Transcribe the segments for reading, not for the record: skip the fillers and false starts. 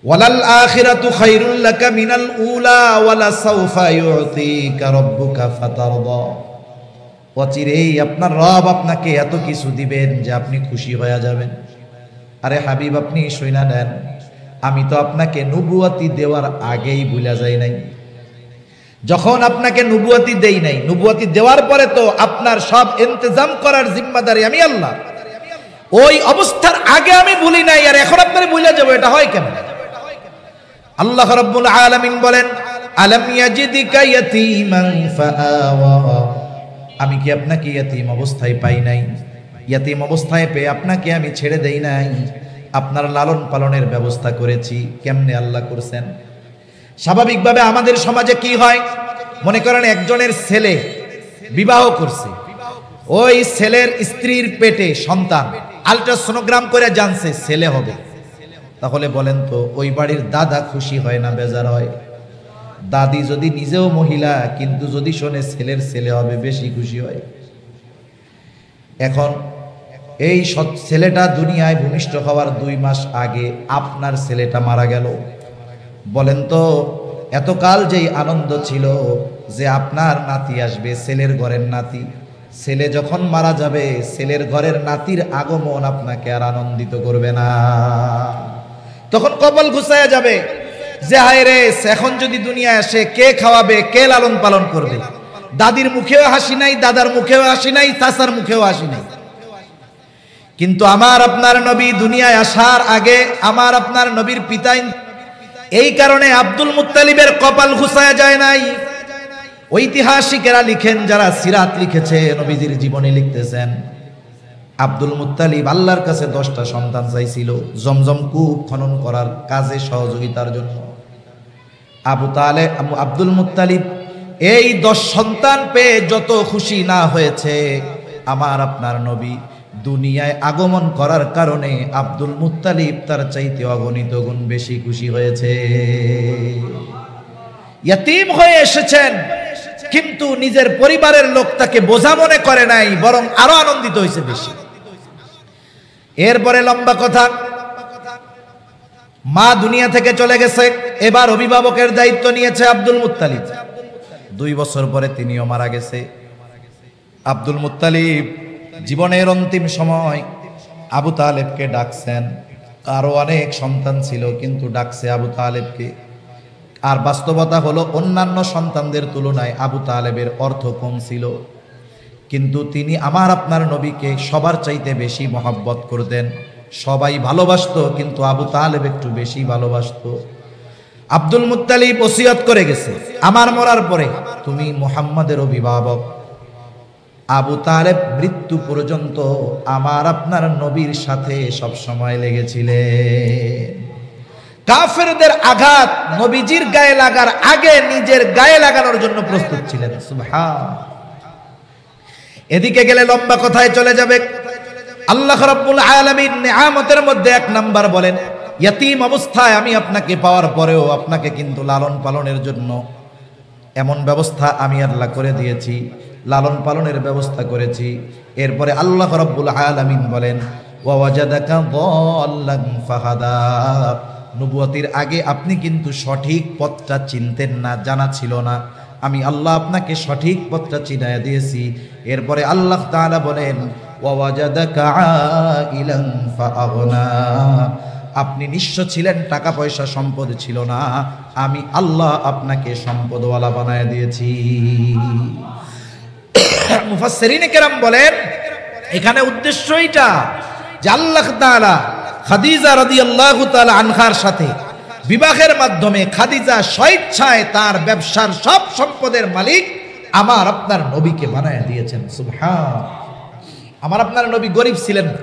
ওয়ালাল আখিরাতু খায়রুল লাকা মিনাল উলা ওয়ালা সাওফা ইউতিকা রাব্বুকা ফাতারদা। অচিরেই আপনার রব আপনাকে এত কিছু দিবেন যে আপনি খুশি হয়ে যাবেন। আরে হাবিব, আপনি শুইনা নেন, আমি তো আপনাকে নবুয়তি দেওয়ার আগেই ভুলা যাই নাই। যখন আপনাকে নবুয়তি দেই নাই, নবুয়তি দেওয়ার পরে তো আপনার সব ইন্তজাম করার জিম্মাদারি আমি আল্লাহ। ওই অবস্থার আগে আমি ভুলি নাই, আর এখন আপনার ভুলে যাবো, এটা হয় কেমন? আল্লাহ রাব্বুল আলামিন বলেন, আলাম ইয়াজিদিকা ইয়াতীমান ফাআওয়া। আমি কি আপনাকে ইয়াতীম অবস্থায় পাই নাই? ইয়াতীম অবস্থায় পেয়ে আপনাকে আমি ছেড়ে দেই নাই, আপনার লালন পালনের ব্যবস্থা করেছি। কেমনে আল্লাহ করছেন? স্বাভাবিকভাবে আমাদের সমাজে কি হয়, মনে করেন একজনের ছেলে বিবাহ করছে, ওই ছেলের স্ত্রীর পেটে সন্তান, আল্ট্রাসোনোগ্রাম করে জানছে ছেলে হবে। তাহলে বলেন তো ওই বাড়ির দাদা খুশি হয় না বেজার হয়? দাদি যদি নিজেও মহিলা কিন্তু যদি শোনে ছেলের ছেলে হবে বেশি খুশি হয়। এখন এই ছেলেটা দুনিয়ায় ভূমিষ্ঠ হওয়ার 2 মাস আগে আপনার ছেলেটা মারা গেল। বলেন তো এতকাল যেই আনন্দ ছিল যে আপনার নাতি আসবে, ছেলের ঘরের নাতি, ছেলে যখন মারা যাবে ছেলের ঘরের নাতির আগমন আপনাকে আর আনন্দিত করবে না। তখন কপাল ঘুচায়া যাবে যে হায় রে, এখন যদি দুনিয়ায় আসে কে খাওয়াবে, কে লালন পালন করবে? দাদির মুখেও হাসি নাই, দাদার মুখেও হাসি নাই, চাচার মুখেও হাসি নাই। কিন্তু আমার আপনার নবী দুনিয়ায় আসার আগে আমার আপনার নবীর পিতা, এই কারণে আব্দুল মুত্তালিবের কপাল ঘুচায়া যায় নাই। ঐতিহাসিকেরা লিখেন, যারা সিরাত লিখেছে, নবীজির জীবনী লিখতেছেন, আব্দুল মুত্তালিব আল্লাহর কাছে 10টা সন্তান চাইছিল জমজম কূপ খনন করার কাজে সহযোগিতার জন্য। আব্দুল মুত্তালিব এই 10 সন্তান পেয়ে যত খুশি না হয়েছে, আমার আপনার নবী দুনিয়ায় আগমন করার কারণে আব্দুল মুত্তালিব তার চাইতে অগণিত গুণ বেশি খুশি হয়েছে। ইয়াতীম হয়ে এসেছেন কিন্তু নিজের পরিবারের লোক তাকে বোঝা মনে করে নাই, বরং আরো আনন্দিত হয়েছে বেশি। এরপরে লম্বা কথা, মা দুনিয়া থেকে চলে গেছে, এবার অভিভাবকের দায়িত্ব নিয়েছে আব্দুল মুত্তালিব। 2 বছর পরে তিনিও মারা গেছে। আব্দুল মুত্তালিব জীবনের অন্তিম সময় আবু তালেবকে ডাকছেন। আরো অনেক সন্তান ছিল কিন্তু ডাকছে আবু তালেবকে। আর বাস্তবতা হলো অন্যান্য সন্তানদের তুলনায় আবু তালেবের অর্থ কম ছিল, কিন্তু তিনি আমার আপনার নবীকে সবার চাইতে বেশি মহব্বত করতেন। সবাই ভালোবাসতো কিন্তু আবু তালেব একটু বেশি ভালোবাসতো। আব্দুল মুত্তালিব ওসিয়ত করে গেছে, আমার মরার পরে তুমি মুহাম্মাদের অভিভাবক। আবু তালেব মৃত্যু পর্যন্ত আমার আপনার নবীর সাথে সব সময় লেগেছিলেন। কাফেরদের আঘাত নবীজির গায়ে লাগার আগে নিজের গায়ে লাগানোর জন্য প্রস্তুত ছিলেন। সুবহান। এদিকে গেলে লম্বা কথায় চলে যাবে। আল্লাহ রাব্বুল আলামিন নিয়ামতের মধ্যে 1 নাম্বার বলেন, ইয়াতীম অবস্থায় আমি আপনাকে পাওয়ার পরেও আপনাকে কিন্তু লালন পালনের জন্য এমন ব্যবস্থা আমি আল্লাহ করে দিয়েছি, লালন পালনের ব্যবস্থা করেছি। এরপরে আল্লাহ রাব্বুল আলামিন বলেন, ওয়া ওয়াজাদাকা দাল্লান ফাহাদা। নবুয়তির আগে আপনি কিন্তু সঠিক পথটা চিনতেন না, জানা ছিল না, আমি আল্লাহ আপনাকে সঠিক পথটা চিনায়া দিয়েছি। এরপরে আল্লাহ তাআলা বলেন, ওয়া ওয়াজাদাকা আইলান ফাআগনা। আপনি নিঃস্ব ছিলেন, টাকা পয়সা সম্পদ ছিল না, আমি আল্লাহ আপনাকে সম্পদওয়ালা বানায় দিয়েছি। মুফাসসিরিনে কেরাম বলেন এখানে উদ্দেশ্য এটা যে আল্লাহ তাআলা খাদিজা রাদিয়াল্লাহু তাআলা আনহার সাথে বিবাহের মাধ্যমে খাদিজা স্বেচ্ছায় তার ব্যবসার সব সম্পদের মালিক আমার আপনার নবীকে বানায় দিয়েছেন। সুবহান। আমার আপনার নবী গরিব ছিলেন না।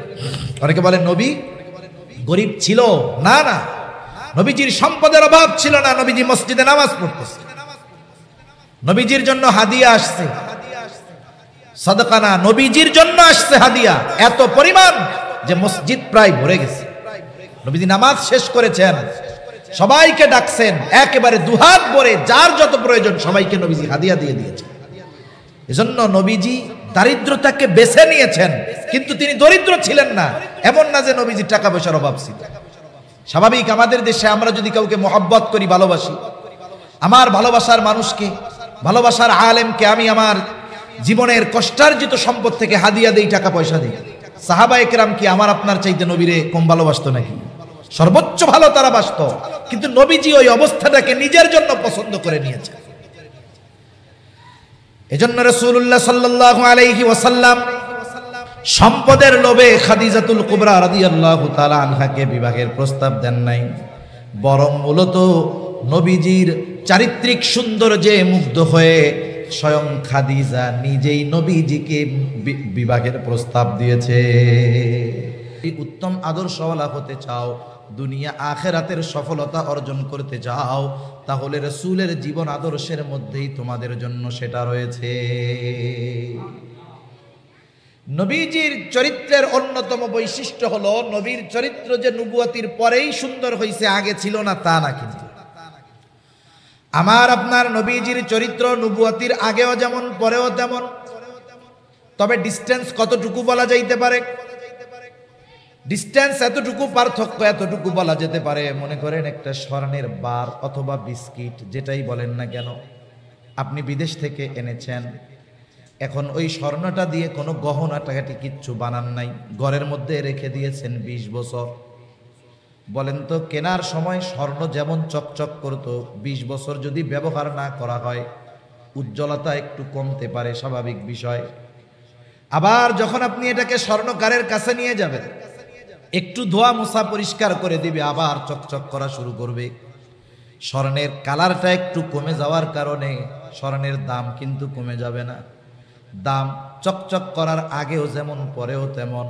অনেকে বলেন নবী গরিব ছিল না, না, নবীজির সম্পদের অভাব ছিল না। নবীজি মসজিদে নামাজ পড়তেছে, নবীজির জন্য হাদিয়া আসছে, সাদাকা না, নবীজির জন্য আসছে হাদিয়া এত পরিমাণ যে মসজিদ প্রায় ভরে গেছে। নবীজি নামাজ শেষ করেছেন, সবাইকে ডাকছেন, একেবারে দুহাত ভরে যার যত প্রয়োজন সবাইকে নবীজি হাদিয়া দিয়ে দিয়েছেন। এজন্য নবীজি দারিদ্রতাকে বেছে নিয়েছেন, কিন্তু তিনি দরিদ্র ছিলেন না। এমন না যে নবীজি টাকা পয়সার অভাব ছিল, স্বাভাবিক আমাদের দেশে আমরা যদি কাউকে মহব্বত করি, ভালোবাসি, আমার ভালোবাসার মানুষকে, ভালোবাসার আলেমকে আমি আমার জীবনের কষ্টার্জিত সম্পদ থেকে হাদিয়া দেই, টাকা পয়সা দিই। সাহাবায়ে কেরাম কি আমার আপনার চাইতে নবীরে কম ভালোবাসতো নাকি? সর্বোচ্চ ভালো তারা বাসতো, কিন্তু নবীজি ওই অবস্থাটাকে নিজের জন্য পছন্দ করে নিয়েছে। এজন্য রাসূলুল্লাহ সাল্লাল্লাহু আলাইহি ওয়াসাল্লাম সম্পদের লোভে খাদিজাতুল কুবরা রাদিয়াল্লাহু তাআলা আনহাকে বিবাহের প্রস্তাব দেন নাই, বরং মূলত নবীজির চারিত্রিক সৌন্দর্যে মুগ্ধ হয়ে স্বয়ং খাদিজা নিজেই নবীজিকে বিবাহের প্রস্তাব দিয়েছে। উত্তম আদর্শওয়ালা হতে চাও, দুনিয়া আখেরাতের সফলতা অর্জন করতে চাও, তাহলে রাসূলের জীবন আদর্শের মধ্যেই তোমাদের জন্য সেটা রয়েছে। নবীজির চরিত্রের অন্যতম বৈশিষ্ট্য হলো নবীর চরিত্র যে নবুয়তির পরেই সুন্দর হয়েছে, আগে ছিল না তা না। কিন্তু আমার আপনার নবীজির চরিত্র নবুয়তির আগেও যেমন পরেও তেমন, তবে ডিস্টেন্স কতটুকু বলা যাইতে পারে? ডিস্টেন্স এতটুকু, পার্থক্য এতটুকু বলা যেতে পারে। মনে করেন একটা স্বর্ণের বার অথবা বিস্কিট, যেটাই বলেন না কেন, আপনি বিদেশ থেকে এনেছেন, এখন ওই স্বর্ণটা দিয়ে কোনো গহনা টাকাটি কিচ্ছু বানান নাই, ঘরের মধ্যে রেখে দিয়েছেন 20 বছর। বলেন তো, কেনার সময় স্বর্ণ যেমন চকচক করতো, 20 বছর যদি ব্যবহার না করা হয় উজ্জ্বলতা একটু কমতে পারে, স্বাভাবিক বিষয়। আবার যখন আপনি এটাকে স্বর্ণকারের কাছে নিয়ে যাবেন, একটু ধোয়া মোছা পরিষ্কার করে দিবে, আবার চকচক করা শুরু করবে। স্বর্ণের কালারটা একটু কমে যাওয়ার কারণে স্বর্ণের দাম কিন্তু কমে যাবে না। দাম চকচক করার আগেও যেমন পরেও তেমন।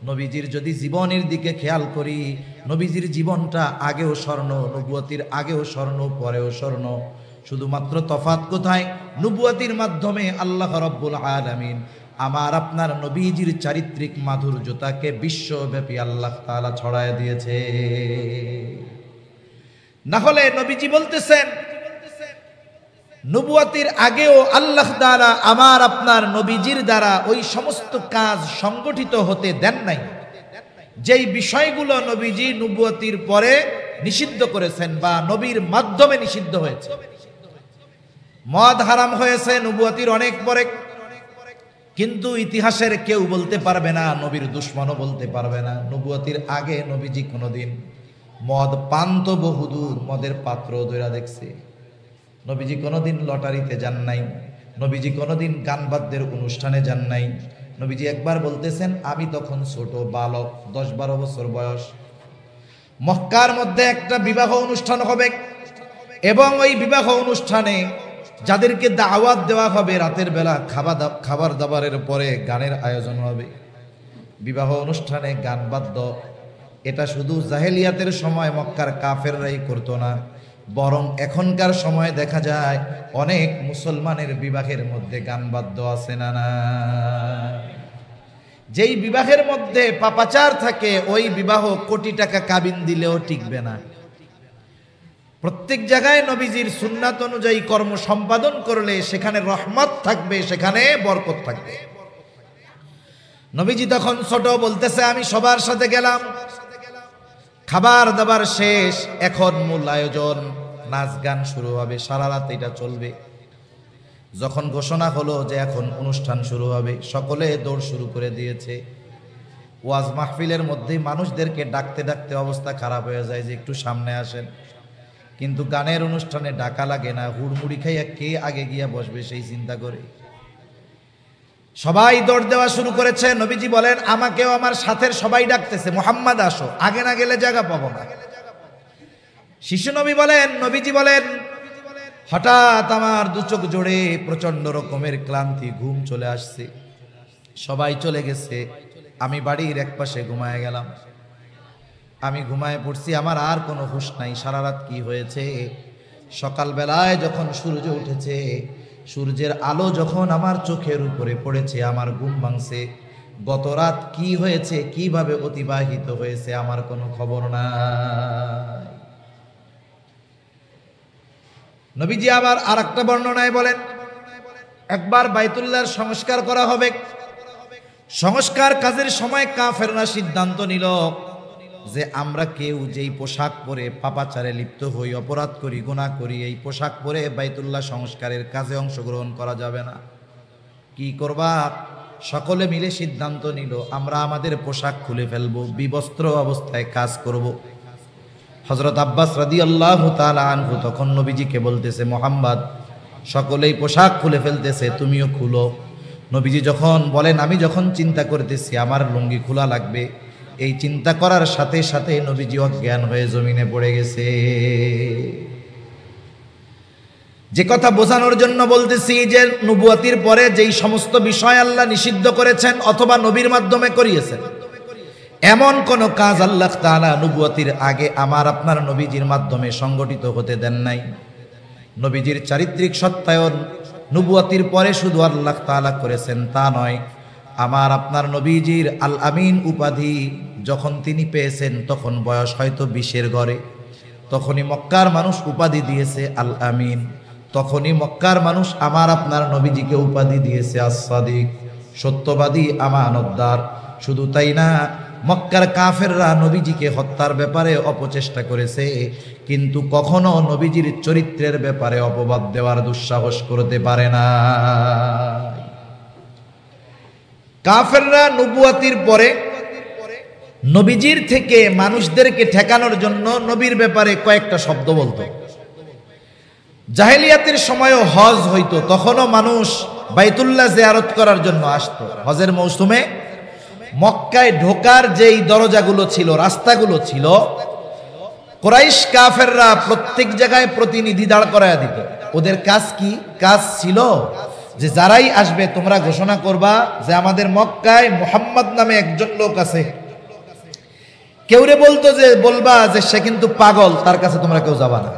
নবীজির যদি জীবনের দিকে খেয়াল করি, নবীজির জীবনটা আগেও স্বর্ণ, নবুয়তির আগেও স্বর্ণ, পরেও স্বর্ণ। শুধুমাত্র তফাৎ কোথায়? নবুয়তির মাধ্যমে আল্লাহ রাব্বুল আলামিন আমার আপনার নবীজির চারিত্রিক মাধুর্যতাকে বিশ্বব্যাপী আল্লাহ তাআলা ছড়ায় দিয়েছে। না হলে নবীজি বলতেছেন নবুয়তির আগেও আল্লাহ তাআলা আমার আপনার নবীজির দ্বারা ওই সমস্ত কাজ সংগঠিত হতে দেন নাই যেই বিষয়গুলো নবীজি নবুয়তির পরে নিষিদ্ধ করেছেন বা নবীর মাধ্যমে নিষিদ্ধ হয়েছে। মদ হারাম হয়েছে নবুয়তির অনেক পরে, কিন্তু ইতিহাসের কেউ বলতে পারবে না, নবীর দুশমনও বলতে পারবে না, নবুয়তির আগে নবীজি কোনোদিন মদ পান তো বহুদূর, মদের পাত্র ধইরা দেখছে। নবীজি কোনোদিন লটারিতে যান নাই, নবীজি কোনোদিন গান বাদ্যের অনুষ্ঠানে যান নাই। নবীজি একবার বলতেছেন, আমি তখন ছোট বালক, 10-12 বছর বয়স, মক্কার মধ্যে একটা বিবাহ অনুষ্ঠান হবে এবং ওই বিবাহ অনুষ্ঠানে যাদেরকে দাওয়াত দেওয়া হবে, রাতের বেলা খাবার দাবারের পরে গানের আয়োজন হবে। বিবাহ অনুষ্ঠানে গান বাদ্য, এটা শুধু জাহেলিয়াতের সময় মক্কার কাফেররাই করতো না, বরং এখনকার সময় দেখা যায় অনেক মুসলমানের বিবাহের মধ্যে গান বাদ্য আছে না না। যেই বিবাহের মধ্যে পাপাচার থাকে, ওই বিবাহ কোটি টাকা কাবিন দিলেও টিকবে না। প্রত্যেক জায়গায় নবীজির সুন্নাত অনুযায়ী কর্ম সম্পাদন করলে সেখানে রহমত থাকবে, সেখানে বরকত থাকবে। নবীজি তখন ছোট, বলতেছে আমি সবার সাথে গেলাম, খাবার দাবার শেষ, এখন মূল আয়োজন, নাচ গান শুরু হবে, সারা রাত এটা চলবে। যখন ঘোষণা হলো যে এখন অনুষ্ঠান শুরু হবে, সকলে দৌড় শুরু করে দিয়েছে। ওয়াজ মাহফিলের মধ্যে মানুষদেরকে ডাকতে ডাকতে অবস্থা খারাপ হয়ে যায় যে একটু সামনে আসেন, কিন্তু গানের অনুষ্ঠানে ডাকা লাগে না, হুড়মুড়ি খাইয়া কে আগে গিয়া বসবে সেই চিন্তা করে সবাই দৌড় দেওয়া শুরু করেছে। নবীজি বলেন, আমাকেও আমার সাথের সবাই ডাকতেছে, মুহাম্মদ আসো, আগে না গেলে জায়গা পাবো না। শিশু নবী বলেন, নবীজি বলেন, হঠাৎ আমার দু চোখ জোড়ে প্রচন্ড রকমের ক্লান্তি, ঘুম চলে আসছে, সবাই চলে গেছে, আমি বাড়ির একপাশে ঘুমায় গেলাম। আমি ঘুমায় পড়ছি, আমার আর কোনো হুঁশ নাই সারা রাত কি হয়েছে। সকালবেলায় যখন সূর্য উঠেছে, সূর্যের আলো যখন আমার চোখের উপরে পড়েছে, আমার ঘুম ভাঙছে। গত রাত কি হয়েছে, কিভাবে অতিবাহিত হয়েছে, আমার কোনো খবর নাই। নবীজি আবার আরেকটা বর্ণনায় বলেন, একবার বাইতুল্লাহর সংস্কার করা হবে। সংস্কার কাজের সময় কাফেররা সিদ্ধান্ত নিল যে আমরা কেউ যেই পোশাক পরে পাপাচারে লিপ্ত হই, অপরাধ করি, গুনাহ করি, এই পোশাক পরে বাইতুল্লাহ সংস্কারের কাজে অংশগ্রহণ করা যাবে না। কি করবা? সকলে মিলে সিদ্ধান্ত নিল আমরা আমাদের পোশাক খুলে ফেলবো, বিবস্ত্র অবস্থায় কাজ করব। হযরত আব্বাস রাদিয়াল্লাহু তাআলা আনহু তখন নবীজিকে বলতেছে, মুহাম্মদ সকলেই পোশাক খুলে ফেলতেছে, তুমিও খুলো। নবীজি যখন বলেন, আমি যখন চিন্তা করতেছি আমার লুঙ্গি খোলা লাগবে, এই চিন্তা করার সাথে সাথে নবীজি অজ্ঞান হয়ে জমিনে পড়ে গেছে। যে কথা বোঝানোর জন্য বলতেছি যে নবুয়তির পরে যেই সমস্ত বিষয় আল্লাহ নিষিদ্ধ করেছেন অথবা নবীর মাধ্যমে করিয়েছেন, এমন কোন কাজ আল্লাহ তাআলা নবুয়তির আগে আমার আপনার নবীজির মাধ্যমে সংগঠিত হতে দেন নাই। নবীজির চারিত্রিক সত্যায়ন নবুয়তির পরে শুধু আল্লাহ তাআলা করেছেন তা নয়, আমার আপনার নবীজির আল আমিন উপাধি যখন তিনি পেয়েছেন তখন বয়স হয়তো 20-এর ঘরে, তখনই মক্কার মানুষ উপাধি দিয়েছে আল আমিন। তখনই মক্কার মানুষ আমার আপনার নবীজিকে উপাধি দিয়েছে আস-সাদিক, সত্যবাদী, আমানতদার। শুধু তাই না, মক্কার কাফেররা নবীজিকে হত্যার ব্যাপারে অপচেষ্টা করেছে, কিন্তু কখনো নবীজির চরিত্রের ব্যাপারে অপবাদ দেওয়ার দুঃসাহস করতে পারে না। কাফেররা নবুয়তির পরে নবীজির থেকে মানুষদেরকে ঠেকানোর জন্য নবীর ব্যাপারে কয়েকটা শব্দ বলতো। জাহেলিয়াতের সময়ও হজ হইতো, তখনও মানুষ বাইতুল্লাহ জিয়ারত করার জন্য আসতো। হজের মৌসুমে মক্কায় ঢোকার যেই দরজাগুলো ছিল, রাস্তাগুলো ছিল, কুরাইশ কাফেররা প্রত্যেক জায়গায় প্রতিনিধি দাঁড় করায়া দিত। ওদের কাজ কি? কাজ ছিল যে যারাই আসবে তোমরা ঘোষণা করবা যে আমাদের মক্কায় মুহাম্মদ নামে একজন লোক আছে। কেউরে বলতো যে বলবা যে সে কিন্তু পাগল, তার কাছে তোমরা কেউ যাবা না।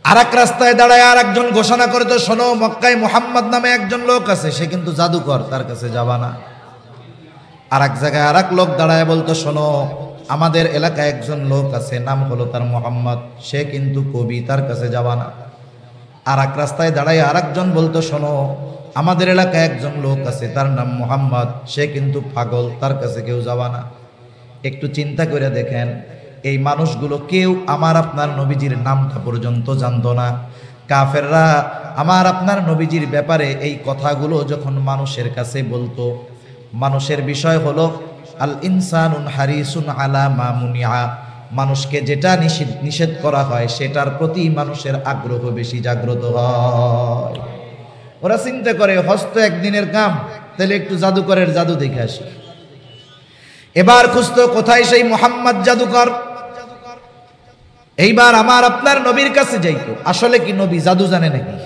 আর এক রাস্তায় দাঁড়ায় আর একজন ঘোষণা করে তো, শোনো মক্কায় মুহাম্মদ নামে একজন লোক আছে, সে কিন্তু জাদুকর, তার কাছে যাবা না। আর এক জায়গায় আর এক লোক দাঁড়ায় বলতো, শোনো আমাদের এলাকায় একজন লোক আছে, নাম হলো তার মুহাম্মদ, সে কিন্তু কবি, তার কাছে যাবা না। আর এক রাস্তায় দাঁড়ায় আর একজন বলতো, শোনো আমাদের এলাকায় একজন লোক আছে, তার নাম মুহাম্মদ, সে কিন্তু পাগল, তার কাছে কেউ যাবা না। একটু চিন্তা করে দেখেন, এই মানুষগুলো কেউ আমার আপনার নবীজির নামটা পর্যন্ত জানতো না। কাফেররা আমার আপনার নবীজির ব্যাপারে এই কথাগুলো যখন মানুষের কাছে বলতো, মানুষের বিষয় হলো আল ইনসানুন হারিসুন আলা মা মুনিআ, মানুষকে যেটা নিষেধ করা হয় সেটার প্রতি মানুষের আগ্রহ বেশি জাগ্রত হয়। ওরা চিন্তা করে হজ তো একদিনের কাম, তাহলে একটু জাদুকরের জাদু দেখে আসি। এবার খুঁজতো কোথায় সেই মুহাম্মদ জাদুকর। এইবার আমার আপনার নবীর কাছে যাইতো। আসলে কি নবী জাদু জানে নাকি?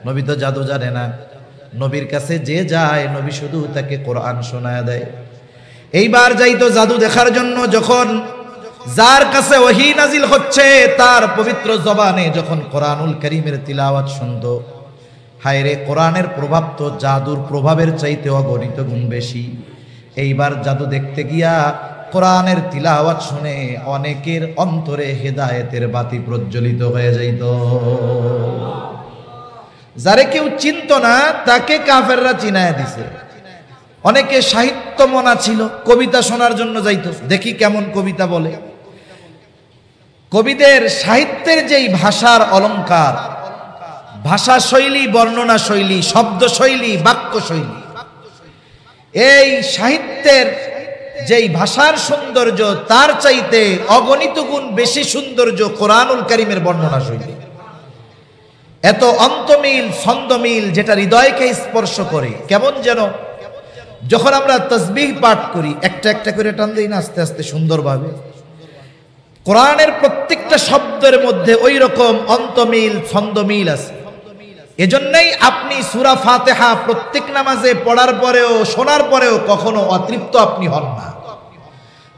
নবী তো জাদু জানে না। নবীর কাছে যে যায় নবী শুধু তাকে কোরআন শোনায় দেয়। এইবার যাইতো জাদু দেখার জন্য, যখন যার কাছে ওহী নাজিল হচ্ছে তার পবিত্র জবানে যখন কোরআনুল কারীমের তিলাওয়াত শুনতো, হায় রে, কোরআনের প্রভাব তো জাদুর প্রভাবের চাইতে অগণিত গুণ বেশি। এইবার জাদু দেখতে গিয়া কোরআনের তিলাওয়াত শুনে অনেকের অন্তরে হেদায়েতের বাতি প্রজ্বলিত হয়ে যাইত। যারে কেউ চিনত না তাকে কাফেররা চিনায় দিছে। অনেকে সাহিত্য মনা ছিল, কবিতা শোনার জন্য যাইতো, দেখি কেমন কবিতা বলে। কবিদের সাহিত্যের যেই ভাষার অলংকার, ভাষা শৈলী, বর্ণনা শৈলী, শব্দ শৈলী, বাক্য শৈলী, এই সাহিত্যের যেই ভাষার সৌন্দর্য তার চাইতে অগণিত গুণ বেশি সৌন্দর্য কোরআনুল কারীমের বর্ণনা শৈলী। এত অন্তমিল, ছন্দমিল, যেটা হৃদয়কে স্পর্শ করে। কেমন যেন যখন আমরা তাসবিহ পাঠ করি, একটা একটা করে টান দেই না আস্তে আস্তে সুন্দরভাবে, কোরআনের প্রত্যেকটা শব্দের মধ্যে ওই রকম অন্তমিল, ছন্দমিল আছে। এজন্যই আপনি সূরা ফাতিহা প্রত্যেক নামাজে পড়ার পরেও, শোনার পরেও কখনো অতৃপ্ত আপনি হন না,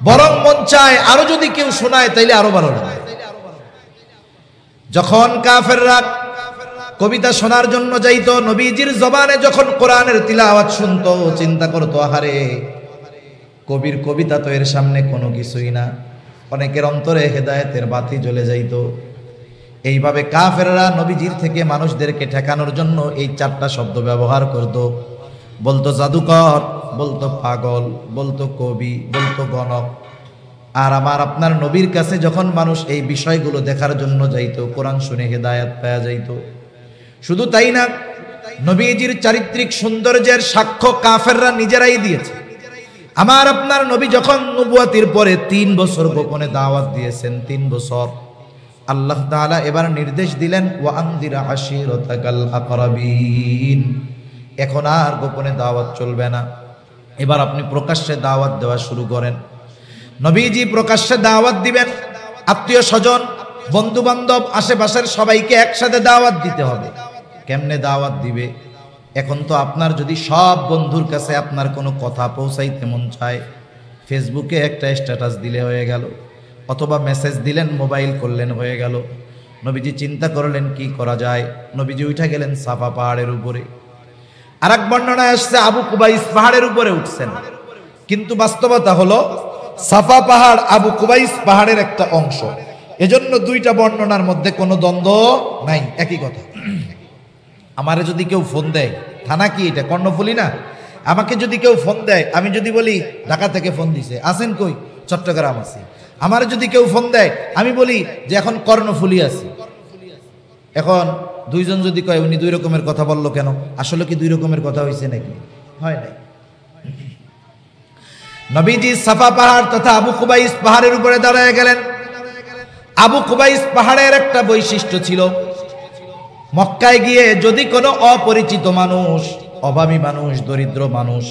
বরং মন চায় আরো যদি কেউ শোনায় তাইলে আরো ভালো লাগে। যখন কাফেররা কবিতা শোনার জন্য যাইতো, নবীজির জবানে যখন কোরআনের তিলাওয়াত শুনতো, চিন্তা করতো, আহারে, কবির কবিতা তো এর সামনে কোনো কিছুই না। অনেকের অন্তরে হেদায়েতের বাতি জ্বলে যাইতো। এইভাবে কাফেররা নবীজির থেকে মানুষদেরকে ঠেকানোর জন্য এই চারটা শব্দ ব্যবহার করত। বলতো জাদুকর, বলতো পাগল, বলতো কবি, বলতো গণক। আর আমার আপনার নবীর কাছে যখন মানুষ এই বিষয়গুলো দেখার জন্য যাইতো, কোরআন শুনে হেদায়েত পাওয়া যাইতো। শুধু তাই না, নবীজির চারিত্রিক সৌন্দর্যের সাক্ষ্য কাফেররা নিজেরাই দিয়েছে। আমার আপনার নবী যখন নবুয়তির পরে 3 বছর গোপনে দাওয়াত দিয়েছেন, 3 বছর, আল্লাহ তাআলা এবার নির্দেশ দিলেন, ওয়া আনদির আশিরাতাকাল আকরাবিন। এখন আর গোপনে দাওয়াত চলবে না, এবার আপনি প্রকাশ্যে দাওয়াত দেওয়া শুরু করেন। নবীজি প্রকাশ্যে দাওয়াত দিবেন, আত্মীয় স্বজন, বন্ধু বান্ধব, আশেপাশের সবাইকে একসাথে দাওয়াত দিতে হবে। কেমনে দাওয়াত দিবে? এখন তো আপনার যদি সব বন্ধুর কাছে আপনার কোনো কথা পৌঁছাইতে মন চায়, ফেসবুকে একটা স্ট্যাটাস দিলে হয়ে গেল, অথবা মেসেজ দিলেন, মোবাইল করলেন, হয়ে গেল। নবীজি চিন্তা করলেন কি করা যায়। নবীজি উঠে গেলেন সাফা পাহাড়ের উপরে। আর এক বর্ণনায় আসছে আবু কুবাইস পাহাড়ের উপরে উঠছেন, কিন্তু বাস্তবতা হলো সাফা পাহাড় আবু কুবাইস পাহাড়ের একটা অংশ। এজন্য দুইটা বর্ণনার মধ্যে কোনো দ্বন্দ্ব নাই, একই কথা। আমারে যদি কেউ ফোন দেয়, থানা কি এটা, কর্ণফুলী না? আমাকে যদি কেউ ফোন দেয়, আমি যদি বলি ঢাকা থেকে ফোন দিছে, আছেন কই? চট্টগ্রাম আছি। আমারে যদি কেউ ফোন দেয়, আমি বলি যে এখন কর্ণফুলী আছি। এখন দুইজন যদি কয় উনি 2 রকমের কথা বললো কেন, আসলে কি 2 রকমের কথা হয়েছে নাকি? হয় নাই। নবীজি সাফা পাহাড় তথা আবু কুবাইস পাহাড়ের উপরে দাঁড়ায় গেলেন। আবু কুবাইস পাহাড়ের একটা বৈশিষ্ট্য ছিল, মক্কায় গিয়ে যদি কোনো অপরিচিত মানুষ, অভাবী মানুষ, দরিদ্র মানুষ,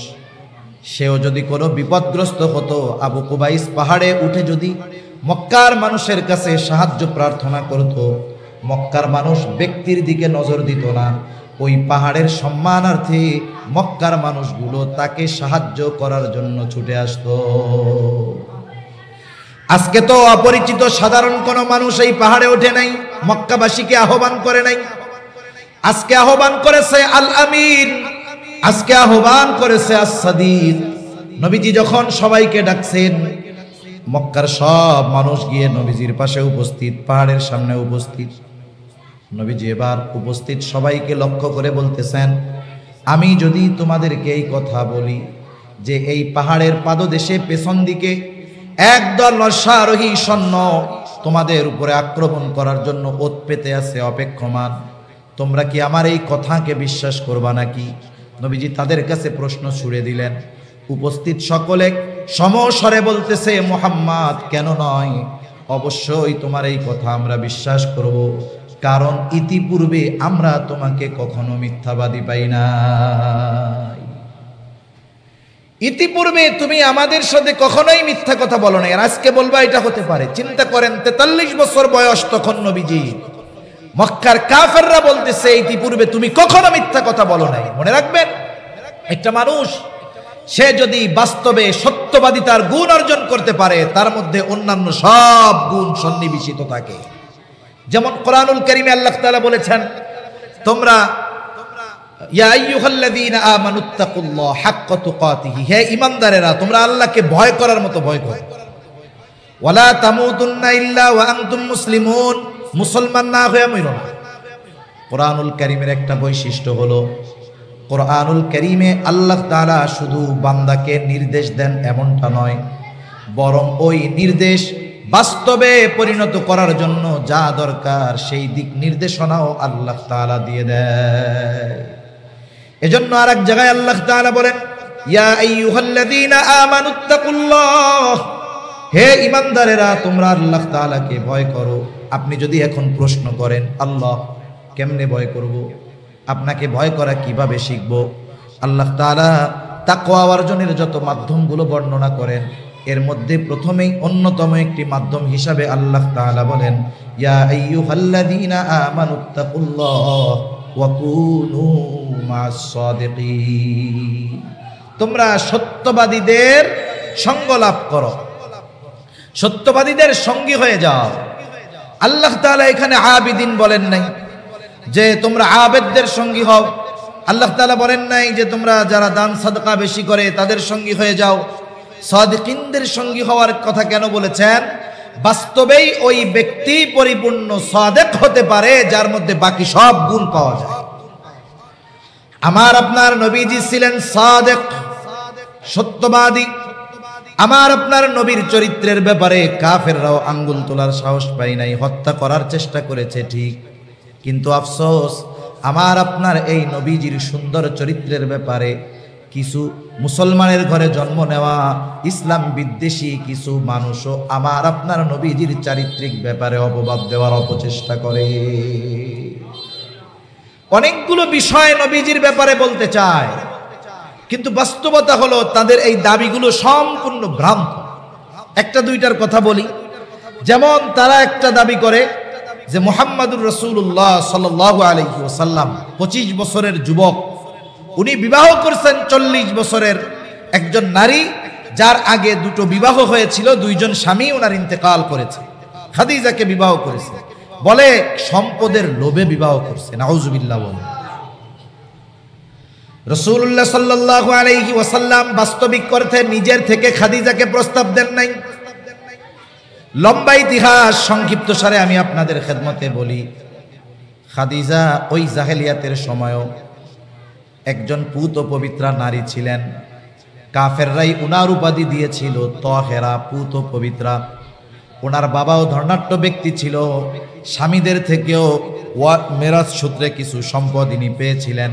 সেও যদি কোনো বিপদগ্রস্ত হতো, আবু কুবাইস পাহাড়ে উঠে যদি মক্কার মানুষের কাছে সাহায্য প্রার্থনা করত, মক্কার মানুষ ব্যক্তির দিকে নজর দিত না, ওই পাহাড়ের সম্মানার্থে মক্কার মানুষগুলো তাকে সাহায্য করার জন্য ছুটে আসতো। আজকে তো অপরিচিত সাধারণ কোনো মানুষ এই পাহাড়ে ওঠে নাই, মক্কাবাসীকে আহ্বান করে নাই। আজকে আহ্বান করেছে আল আমিন, আজকে আহ্বান করেছে as-সাদিক। নবীজি যখন সবাইকে ডাকছেন, মক্কার সব মানুষ গিয়ে নবীজির পাশে উপস্থিত, পাহাড়ের সামনে উপস্থিত। নবীজি এবার উপস্থিত সবাইকে লক্ষ্য করে বলতেছেন, আমি যদি তোমাদেরকে এই কথা বলি যে এই পাহাড়ের পাদদেশে পেছন দিকে একদল অশ্বারোহী সৈন্য তোমাদের উপরে আক্রমণ করার জন্য ওত পেতে আছে, অপেক্ষমান, তোমরা কি আমার এই কথাকে বিশ্বাস করবা নাকি? নবীজি তাদের কাছে প্রশ্ন ছুড়ে দিলেন। উপস্থিত সকলে সমস্বরে বলতেছে, মুহাম্মদ, কেন নয়, অবশ্যই তোমার এই কথা আমরা বিশ্বাস করব, কারণ ইতিপূর্বে আমরা তোমাকে কখনো মিথ্যাবাদী পাই নাই। ইতিপূর্বে তুমি আমাদের সাথে কখনোই মিথ্যা কথা বলো নাই, আর আজকে বলবা এটা হতে পারে। চিন্তা করেন, 43 বছর বয়স তখন নবীজি। মক্কার কাফেররা বলতেছে ইতিপূর্বে তুমি কখনো মিথ্যা কথা বলো নাই। মনে রাখবেন, একটা মানুষ সে যদি বাস্তবে সত্যবাদিতার গুণ অর্জন করতে পারে, তার মধ্যে অন্যান্য সব গুণ সন্নিবেশিত থাকে। যেমন কোরআনুল কারীমে আল্লাহ তাআলা বলেছেন, তোমরা ইয়া আইয়ুহাল্লাযীনা আমানুত্তাকুল্লাহ হাক্কা তুকাতিহি, হে ঈমানদারেরা, তোমরা আল্লাহকে ভয় করার মতো ভয় করো। ওয়ালা তামুতুন্না ইল্লা ওয়া আনতুম মুসলিমুন, মুসলমান না হয়ে মরো না। কোরআনুল কারীমের একটা বৈশিষ্ট্য হলো, কোরআনুল কারীমে আল্লাহ তাআলা শুধু বান্দাকে নির্দেশ দেন এমনটা নয়, বরং ওই নির্দেশ বাস্তবে পরিণত করার জন্য যা দরকার সেই দিক নির্দেশনাও আল্লাহ তাআলা দিয়ে দেয়। এজন্য আরেক জায়গায় আল্লাহ তাআলা বলেন, ইয়া আইয়ুহাল্লাযীনা আমানুত্তাকুল্লাহ, হে ঈমানদারেরা, তোমরা আল্লাহ তাআলাকে ভয় করো। আপনি যদি এখন প্রশ্ন করেন, আল্লাহ কেমনে ভয় করব, আপনাকে ভয় করা কিভাবে শিখব, আল্লাহ তাআলা তাকওয়া অর্জনের যত মাধ্যমগুলো বর্ণনা করেন, এর মধ্যে প্রথমেই অন্যতম একটি মাধ্যম হিসাবে আল্লাহ তাআলা বলেন, ইয়া আইয়ুহাল্লাযীনা আমানুত্তাকুল্লাহ ওয়া কুনু মা'আস সাদিকিন, তোমরা সত্যবাদীদের সঙ্গ লাভ করো, সত্যবাদীদের সঙ্গী হয়ে যাও। আল্লাহ তাআলা এখানে আবিদিন বলেন নাই যে তোমরা আবেদদের সঙ্গী হও, আল্লাহ তাআলা বলেন নাই যে তোমরা যারা দান সাদকা বেশি করে তাদের সঙ্গী হয়ে যাও। সাদিকিনদের সঙ্গী হওয়ার কথা কেন বলেছেন? বাস্তবেই ওই ব্যক্তি পরিপূর্ণ সাদেক হতে পারে যার মধ্যে বাকি সব গুণ পাওয়া যায়। আমার আপনার নবীজি ছিলেন সাদেক, সত্যবাদী। আমার আপনার নবীর চরিত্রের ব্যাপারে কাফেররাও আঙ্গুল তোলার সাহস পায় নাই, হত্যা করার চেষ্টা করেছে ঠিক, কিন্তু আফসোস আমার আপনার এই নবীজির সুন্দর চরিত্রের ব্যাপারে কিছু মুসলমানের ঘরে জন্ম নেওয়া ইসলাম বিদ্বেষী কিছু মানুষও আমার আপনার নবীজির চারিত্রিক ব্যাপারে অপবাদ দেওয়ার অপচেষ্টা করে। অনেকগুলো বিষয় নবীজির ব্যাপারে বলতে চায়, কিন্তু বাস্তবতা হলো তাদের এই দাবিগুলো সম্পূর্ণ ভ্রান্ত। একটা দুইটার কথা বলি। যেমন তারা একটা দাবি করে যে মুহাম্মাদুর রাসূলুল্লাহ সাল্লাল্লাহু আলাইহি ওয়াসাল্লাম 25 বছরের যুবক, উনি বিবাহ করছেন 40 বছরের একজন নারী, যার আগে দুটো বিবাহ হয়েছিল, দুইজন স্বামী ওনার ইন্তেকাল করেছে, খাদিজাকে বিবাহ করেছে, বলে সম্পদের লোভে বিবাহ করছে। নাউজুবিল্লাহ। বলে রাসূলুল্লাহ সাল্লাল্লাহু আলাইহি ওয়াসাল্লাম বাস্তবিক অর্থে নিজের থেকে খাদিজাকে প্রস্তাব দেন নাই। লম্বা ইতিহাস সংক্ষিপ্ত সারে আমি আপনাদের খেদমতে বলি, খাদিজা ওই জাহেলিয়াতের সময়ও একজন পুত পবিত্রা নারী ছিলেন। কাফেররাই উনার উপাধি দিয়েছিল তহেরা, পুত পবিত্রা। ওনার বাবাও ধর্নাঢ্য ব্যক্তি ছিল, স্বামীদের থেকেও মেরাজ সূত্রে কিছু সম্পদ ইনি পেয়েছিলেন।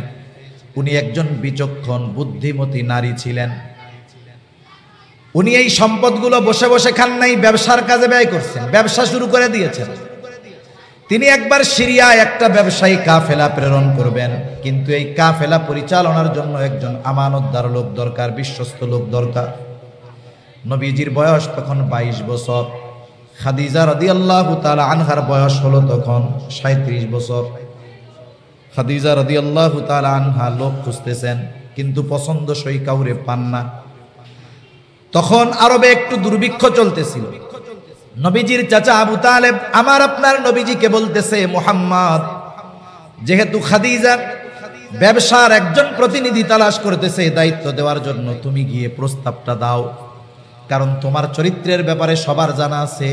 উনি একজন বিচক্ষণ বুদ্ধিমতী নারী ছিলেন। উনি এই সম্পদগুলো বসে বসে খান নাই, ব্যবসার কাজে ব্যয় করছেন, ব্যবসা শুরু করে দিয়েছেন। তিনি একবার সিরিয়ায় একটা ব্যবসায়ী কাফেলা প্রেরণ করবেন, কিন্তু এই কাফেলা পরিচালনার জন্য একজন আমানতদার লোক দরকার, বিশ্বস্ত লোক দরকার। নবীজির বয়স তখন 22 বছর, খাদিজা রাদিয়াল্লাহু তাআলা আনহার বয়স হলো তখন 37 বছর। খাদিজা রাদিয়াল্লাহু তাআলা আনহা লোক খুঁজতেছেন, কিন্তু পছন্দসই কাউরে পান না। তখন আরবে একটু দুর্ভিক্ষ চলতেছিল। নবীজির চাচা আবু তালেব আমার আপনার নবীজিকে বলতেছে, মুহাম্মদ যেহেতু খাদিজা ব্যবসার একজন প্রতিনিধি তালাশ করতেছে দায়িত্ব দেওয়ার জন্য, তুমি গিয়ে প্রস্তাবটা দাও, কারণ তোমার চরিত্রের ব্যাপারে সবার জানা আছে,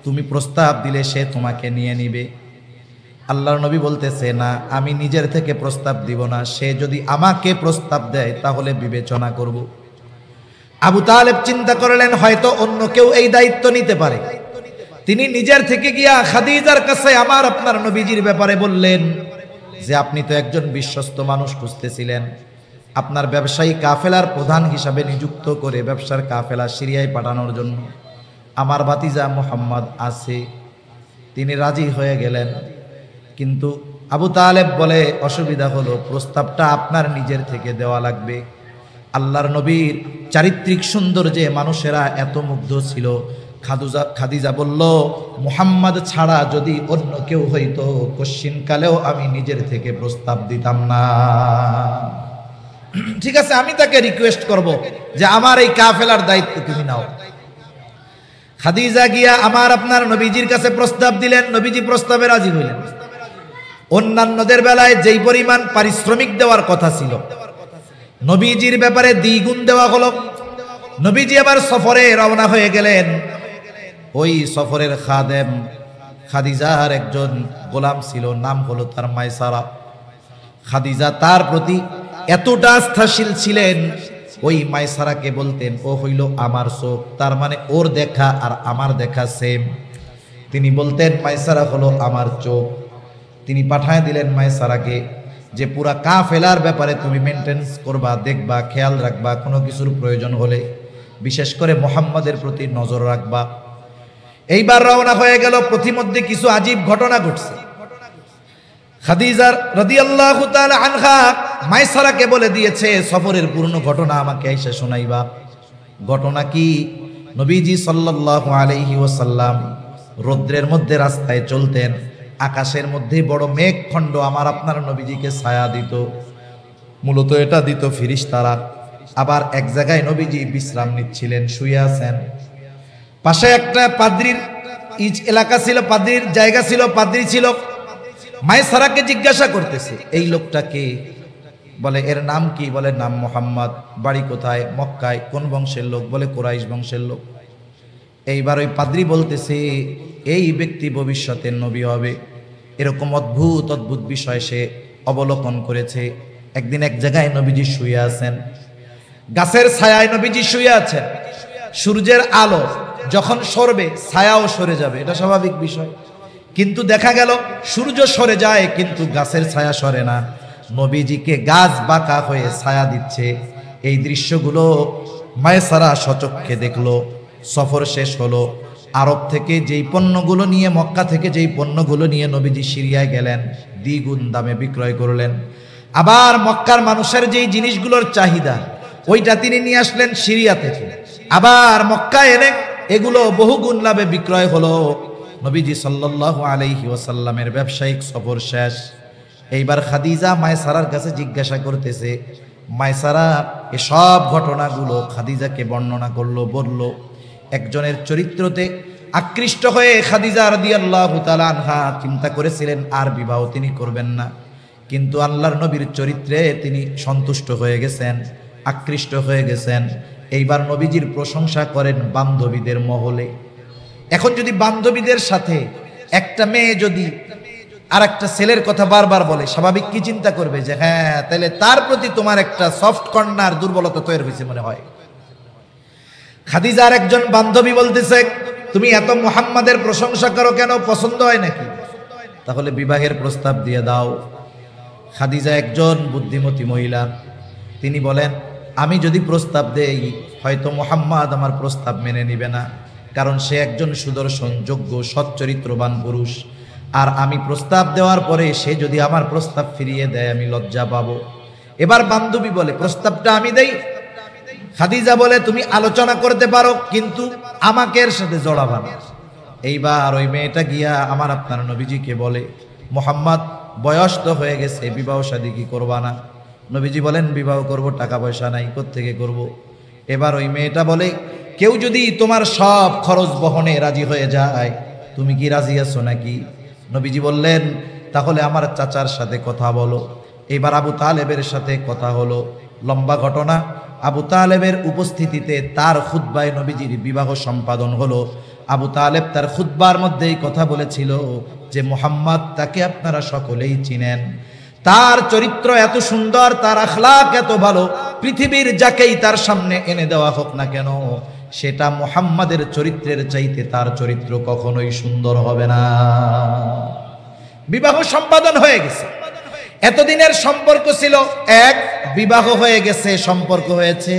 তুমি প্রস্তাব দিলে সে তোমাকে নিয়ে নিবে। আল্লাহর নবী বলতেছে, না, আমি নিজের থেকে প্রস্তাব দিব না, সে যদি আমাকে প্রস্তাব দেয় তাহলে বিবেচনা করব। আবু তালেব চিন্তা করলেন হয়তো অন্য কেউ এই দায়িত্ব নিতে পারে। তিনি নিজের থেকে গিয়া খাদিজার কাছে আমার আপনার নবীজির ব্যাপারে বললেন যে, আপনি তো একজন বিশ্বস্ত মানুষ খুঁজতেছিলেন, আপনার ব্যবসায়ী কাফেলার প্রধান হিসাবে নিযুক্ত করে ব্যবসার কাফেলা সিরিয়ায় পাঠানোর জন্য আমার ভাতিজা মুহাম্মদ আছে। তিনি রাজি হয়ে গেলেন, কিন্তু আবু তালেব বলে অসুবিধা হলো, প্রস্তাবটা আপনার নিজের থেকে দেওয়া লাগবে। আল্লাহর নবীর চারিত্রিক সৌন্দর্যে মানুষেরা এত মুগ্ধ ছিল। খাদিজা বলল, মুহাম্মদ ছাড়া যদি অন্য কেউ হইতো কশ্চিনকালেও আমি নিজের থেকে প্রস্তাব দিতাম না। ঠিক আছে, আমি তাকে রিকোয়েস্ট করব যে আমার এই কাফেলার দায়িত্ব তুমি নাও। খাদিজা গিয়া আমার আপনার নবীজির কাছে প্রস্তাব দিলেন, নবীজি প্রস্তাবে রাজি হইলেন। অন্যান্যদের বেলায় যেই পরিমাণ পারিশ্রমিক দেওয়ার কথা ছিল, নবীজির ব্যাপারে দ্বিগুণ দেওয়া হলো। নবীজি আবার সফরে রওনা হয়ে গেলেন। ওই সফরের খাদেম খাদিজার একজন গোলাম ছিল, নাম হলো তার মাইসারা। খাদিজা তার প্রতি এতটা আস্থাশীল ছিলেন, ওই মাইসারাকে বলতেন, ও হইল আমার চোখ, তার মানে ওর দেখা আর আমার দেখা সেম। তিনি বলতেন, মাইসারা হলো আমার চোখ। তিনি পাঠায় দিলেন মাইসারাকে যে পুরা কাফেলার ব্যাপারে তুমি মেনটেন্স করবা, দেখবা, খেয়াল রাখবা, কোনো কিছুর প্রয়োজন হলে বিশেষ করে মুহাম্মাদের প্রতি নজর রাখবা। এইবার রওনা হয়ে গেল। প্রতিমধ্যে কিছু আজীব ঘটনা ঘটছে। খাদিজা রাদিয়াল্লাহু তাআলা আনহা মাইসারাকে বলে দিয়েছে, সফরের পূর্ণ ঘটনা আমাকে এসে শোনাইবা। ঘটনা কি? নবীজি সাল্লাল্লাহু আলাইহি ওয়াসাল্লাম রৌদ্রের মধ্যে রাস্তায় চলতেন, আকাশের মধ্যে বড় মেঘখণ্ড আমার আপনার নবীজিকে ছায়া দিত। মূলত এটা দিত ফেরেশতারা। আবার এক জায়গায় নবীজি বিশ্রাম নিচ্ছিলেন, শুয়ে আছেন। পাশে একটা পাদ্রীর এলাকা ছিল, পাদ্রীর জায়গা ছিল, পাদ্রী ছিল। মাইসারাকে জিজ্ঞাসা করতেছে, এই লোকটা কে? বলে, এর নাম কি? বলে, নাম মুহাম্মদ। বাড়ি কোথায়? মক্কায়। কোন বংশের লোক? বলে, কুরাইশ বংশের লোক। এইবার ওই পাদ্রী বলতেছে, এই ব্যক্তি ভবিষ্যতের নবী হবে। এরকম অদ্ভুত অদ্ভুত বিষয় সে অবলোকন করেছে। একদিন এক জায়গায় নবীজি শুয়ে আছেন, গাছের ছায়ায় নবীজি শুয়ে আছেন। সূর্যের আলো যখন সরবে ছায়াও সরে যাবে, এটা স্বাভাবিক বিষয়। কিন্তু দেখা গেল সূর্য সরে যায় কিন্তু গাছের ছায়া সরে না, নবীজিকে গাছ বাঁকা হয়ে ছায়া দিচ্ছে। এই দৃশ্যগুলো মায়সারা সচক্ষে দেখলো। সফর শেষ হলো, আরব থেকে যেই পণ্যগুলো নিয়ে, মক্কা থেকে যেই পণ্যগুলো নিয়ে নবীজি সিরিয়ায় গেলেন, দ্বিগুণ দামে বিক্রয় করলেন। আবার মক্কার মানুষের যেই জিনিসগুলোর চাহিদা, ওইটা তিনি নিয়ে আসলেন সিরিয়া থেকে, আবার মক্কা এনে এগুলো বহুগুণ লাভে বিক্রয় হলো। নবীজি সাল্লাল্লাহু আলাইহি ওয়াসাল্লামের ব্যবসায়িক সফর শেষ। এইবার খাদিজা মায়সারার কাছে জিজ্ঞাসা করতেছে, মায়সারা এসব ঘটনাগুলো খাদিজাকে বর্ণনা করলো, বলল একজনের চরিত্রতে আকৃষ্ট হয়ে খাদিজা রাদিয়াল্লাহু তাআলা আনহা চিন্তা করেছিলেন আর বিবাহ তিনি করবেন না, কিন্তু আল্লাহর নবীর চরিত্রে তিনি সন্তুষ্ট হয়ে গেছেন, আকৃষ্ট হয়ে গেছেন। এইবার নবীজির প্রশংসা করেন বান্ধবীদের মহলে। এখন যদি বান্ধবীদের সাথে একটা মেয়ে যদি আর একটা ছেলের কথা বারবার বলে, স্বাভাবিক কি চিন্তা করবে যে হ্যাঁ তাহলে তার প্রতি তোমার একটা সফট কর্নার, দুর্বলতা তৈরি হয়েছে মনে হয়। খাদিজার একজন বান্ধবী বলতেছে, তুমি এত মুহাম্মাদের প্রশংসা করো কেন, পছন্দ হয় নাকি? তাহলে বিবাহের প্রস্তাব দিয়ে দাও। খাদিজা একজন বুদ্ধিমতী মহিলা, তিনি বলেন আমি যদি প্রস্তাব দেই হয়তো মুহাম্মদ আমার প্রস্তাব মেনে নিবে না, কারণ সে একজন সুদর্শন, যোগ্য, সচ্চরিত্রবান পুরুষ। আর আমি প্রস্তাব দেওয়ার পরে সে যদি আমার প্রস্তাব ফিরিয়ে দেয় আমি লজ্জা পাবো। এবার বান্ধবী বলে প্রস্তাবটা আমি দেই। খাদিজা বলে তুমি আলোচনা করতে পারো কিন্তু আমাকে এর সাথে জড়াবা না। এইবার ওই মেয়েটা গিয়া আমার আপনার নবীজিকে বলে, মুহাম্মদ বয়স তো হয়ে গেছে, বিবাহ শাদী কি করবা না? নবীজি বলেন বিবাহ করব, টাকা পয়সা নাই, কোত্থেকে করব? এবার ওই মেয়েটা বলে, কেউ যদি তোমার সব খরচ বহনে রাজি হয়ে যায় তুমি কি রাজি আছো নাকি? নবীজি বললেন তাহলে আমার চাচার সাথে কথা বলো। এবার আবু তালেবের সাথে কথা হলো, লম্বা ঘটনা। আবু তালেবের উপস্থিতিতে তার খুতবায় নবীজির বিবাহ সম্পাদন হলো। আবু তালেব তার খুতবার মধ্যেই কথা বলেছিল যে মুহাম্মদ তাকে আপনারা সকলেই চিনেন, তার চরিত্র এত সুন্দর, তার আখলাক এত ভালো, পৃথিবীর যাকেই তার সামনে এনে দেওয়া হোক না কেন সেটা মুহাম্মাদের চরিত্রের চাইতে তার চরিত্র কখনোই সুন্দর হবে না। বিবাহ সম্পাদন হয়ে গেছে। এতদিনের সম্পর্ক ছিল এক, বিবাহ হয়ে গেছে, সম্পর্ক হয়েছে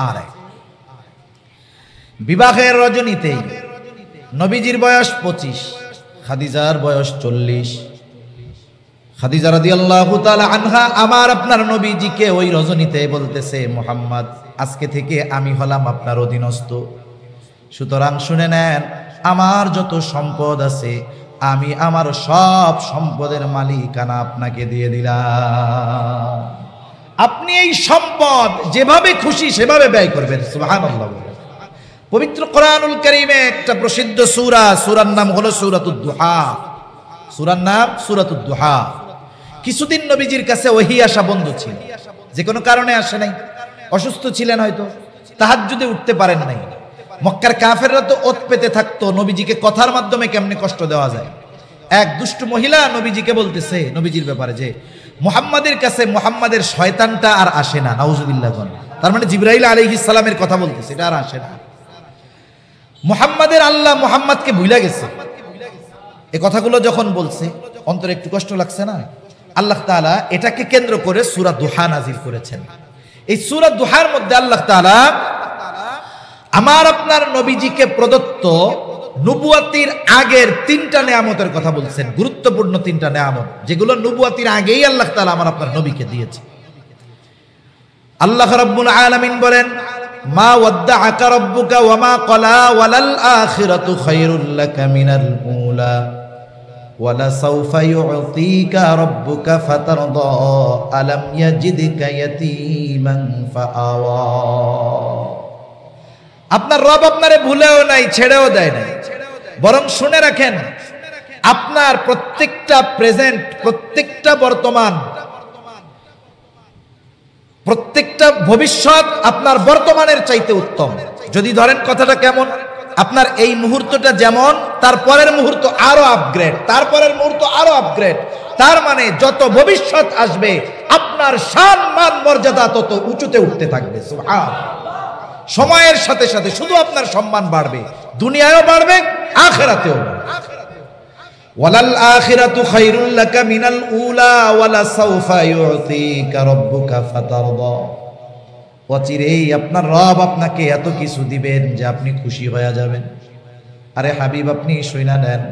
আরেক। বিবাহের রজনীতেই নবীজির বয়স 25, খাদিজার বয়স 40। খাদিজা রাদিয়াল্লাহু তাআলা আনহা আমার আপনার নবীজিকে ওই রজনীতে বলতেছে, মুহাম্মদ আজকে থেকে আমি হলাম আপনার অধীনস্থ, সুতরাং শুনে নেন আমার যত সম্পদ আছে আমি আমার সব সম্পদের মালিকানা আপনাকে দিয়ে দিলাম, আপনি এই সম্পদ যেভাবে খুশি সেভাবে ব্যয় করবেন। সুবহানাল্লাহ। পবিত্র কোরআনুল কারীমে একটা প্রসিদ্ধ সূরা, সূরার নাম হলো সূরাতুদ দুহা। সূরার নাম সূরাতুদ দুহা। কিছুদিন নবীজির কাছে ওহী আসা বন্ধ ছিল, যে কোনো কারণে আসে নাই, অসুস্থ ছিলেন, হয়তো তাহাজ্জুদে উঠতে পারেন নাই। মক্কার কাফেররা তো ওত পেতে থাকতো নবীজিকে কথার মাধ্যমে কেমনে কষ্ট দেওয়া যায়। এক দুষ্ট মহিলা নবীজিকে বলতেছে নবীজির ব্যাপারে যে মুহাম্মাদের কাছে মুহাম্মাদের শয়তানটা আর আসে না, নাউজুবিল্লাহ। তার মানে জিবরাইল আলাইহিস সালামের কথা বলতেছে, এটা আর আসে না। মুহাম্মাদের আল্লাহ মুহাম্মাদকে ভুলে গেছে। এই কথাগুলো যখন বলছে অন্তরে একটু কষ্ট লাগছে না? আল্লাহ তাআলা এটাকে কেন্দ্র করে সূরা দুহা নাজিল করেছেন। এই সূরা দুহার মধ্যে আল্লাহ তাআলা আমার আপনার নবীজিকে প্রদত্ত নবুয়াতির আগের 3টা নেয়ামতের কথা বলছেন, গুরুত্বপূর্ণ 3টা নেয়ামত, যেগুলো নবুয়াতির আগেই আল্লাহ তাআলা আমার আপনার নবীকে দিয়েছে। আল্লাহ রাব্বুল আলামিন বলেন, মা ওয়াদ্দাআকা রাব্বুকা ওয়া মা ক্বালা ওয়ালাল আখিরাতু খায়রুল লাকা মিনাল উলা ওয়ালা সাওফা ইউতিকা রাব্বুকা ফাতারদা আলাম ইয়াজিদকা ইয়াতীমান ফাআওয়া। আপনার রব আপনারে ভুলেও নাই, ছেড়েও দেয় নাই, বরং শুনে রাখেন আপনার প্রত্যেকটা প্রেজেন্ট, প্রত্যেকটা বর্তমান, প্রত্যেকটা ভবিষ্যৎ আপনার বর্তমানের চাইতে উত্তম। যদি ধরেন কথাটা কেমন, আপনার এই মুহূর্তটা যেমন তার পরের মুহূর্ত আরো আপগ্রেড, তারপরের মুহূর্ত আরো আপগ্রেড, তার মানে যত ভবিষ্যৎ আসবে আপনার শান মান মর্যাদা তত উঁচুতে উঠতে থাকবে। সুবহানাল্লাহ। সময়ের সাথে সাথে শুধু আপনার সম্মান বাড়বে, দুনিয়ায়ও বাড়বে, আখিরাতেও বাড়বে। ওয়ালাল আখিরাতু খায়রুল লাকা মিনাল উলা ওয়ালা সাওফা ইউতিকা রাব্বুকা ফাতারদা। অচিরেই আপনার রব আপনাকে এত কিছু দিবেন যে আপনি খুশি হয়ে যাবেন। আরে হাবিব, আপনি শুইনা নেন,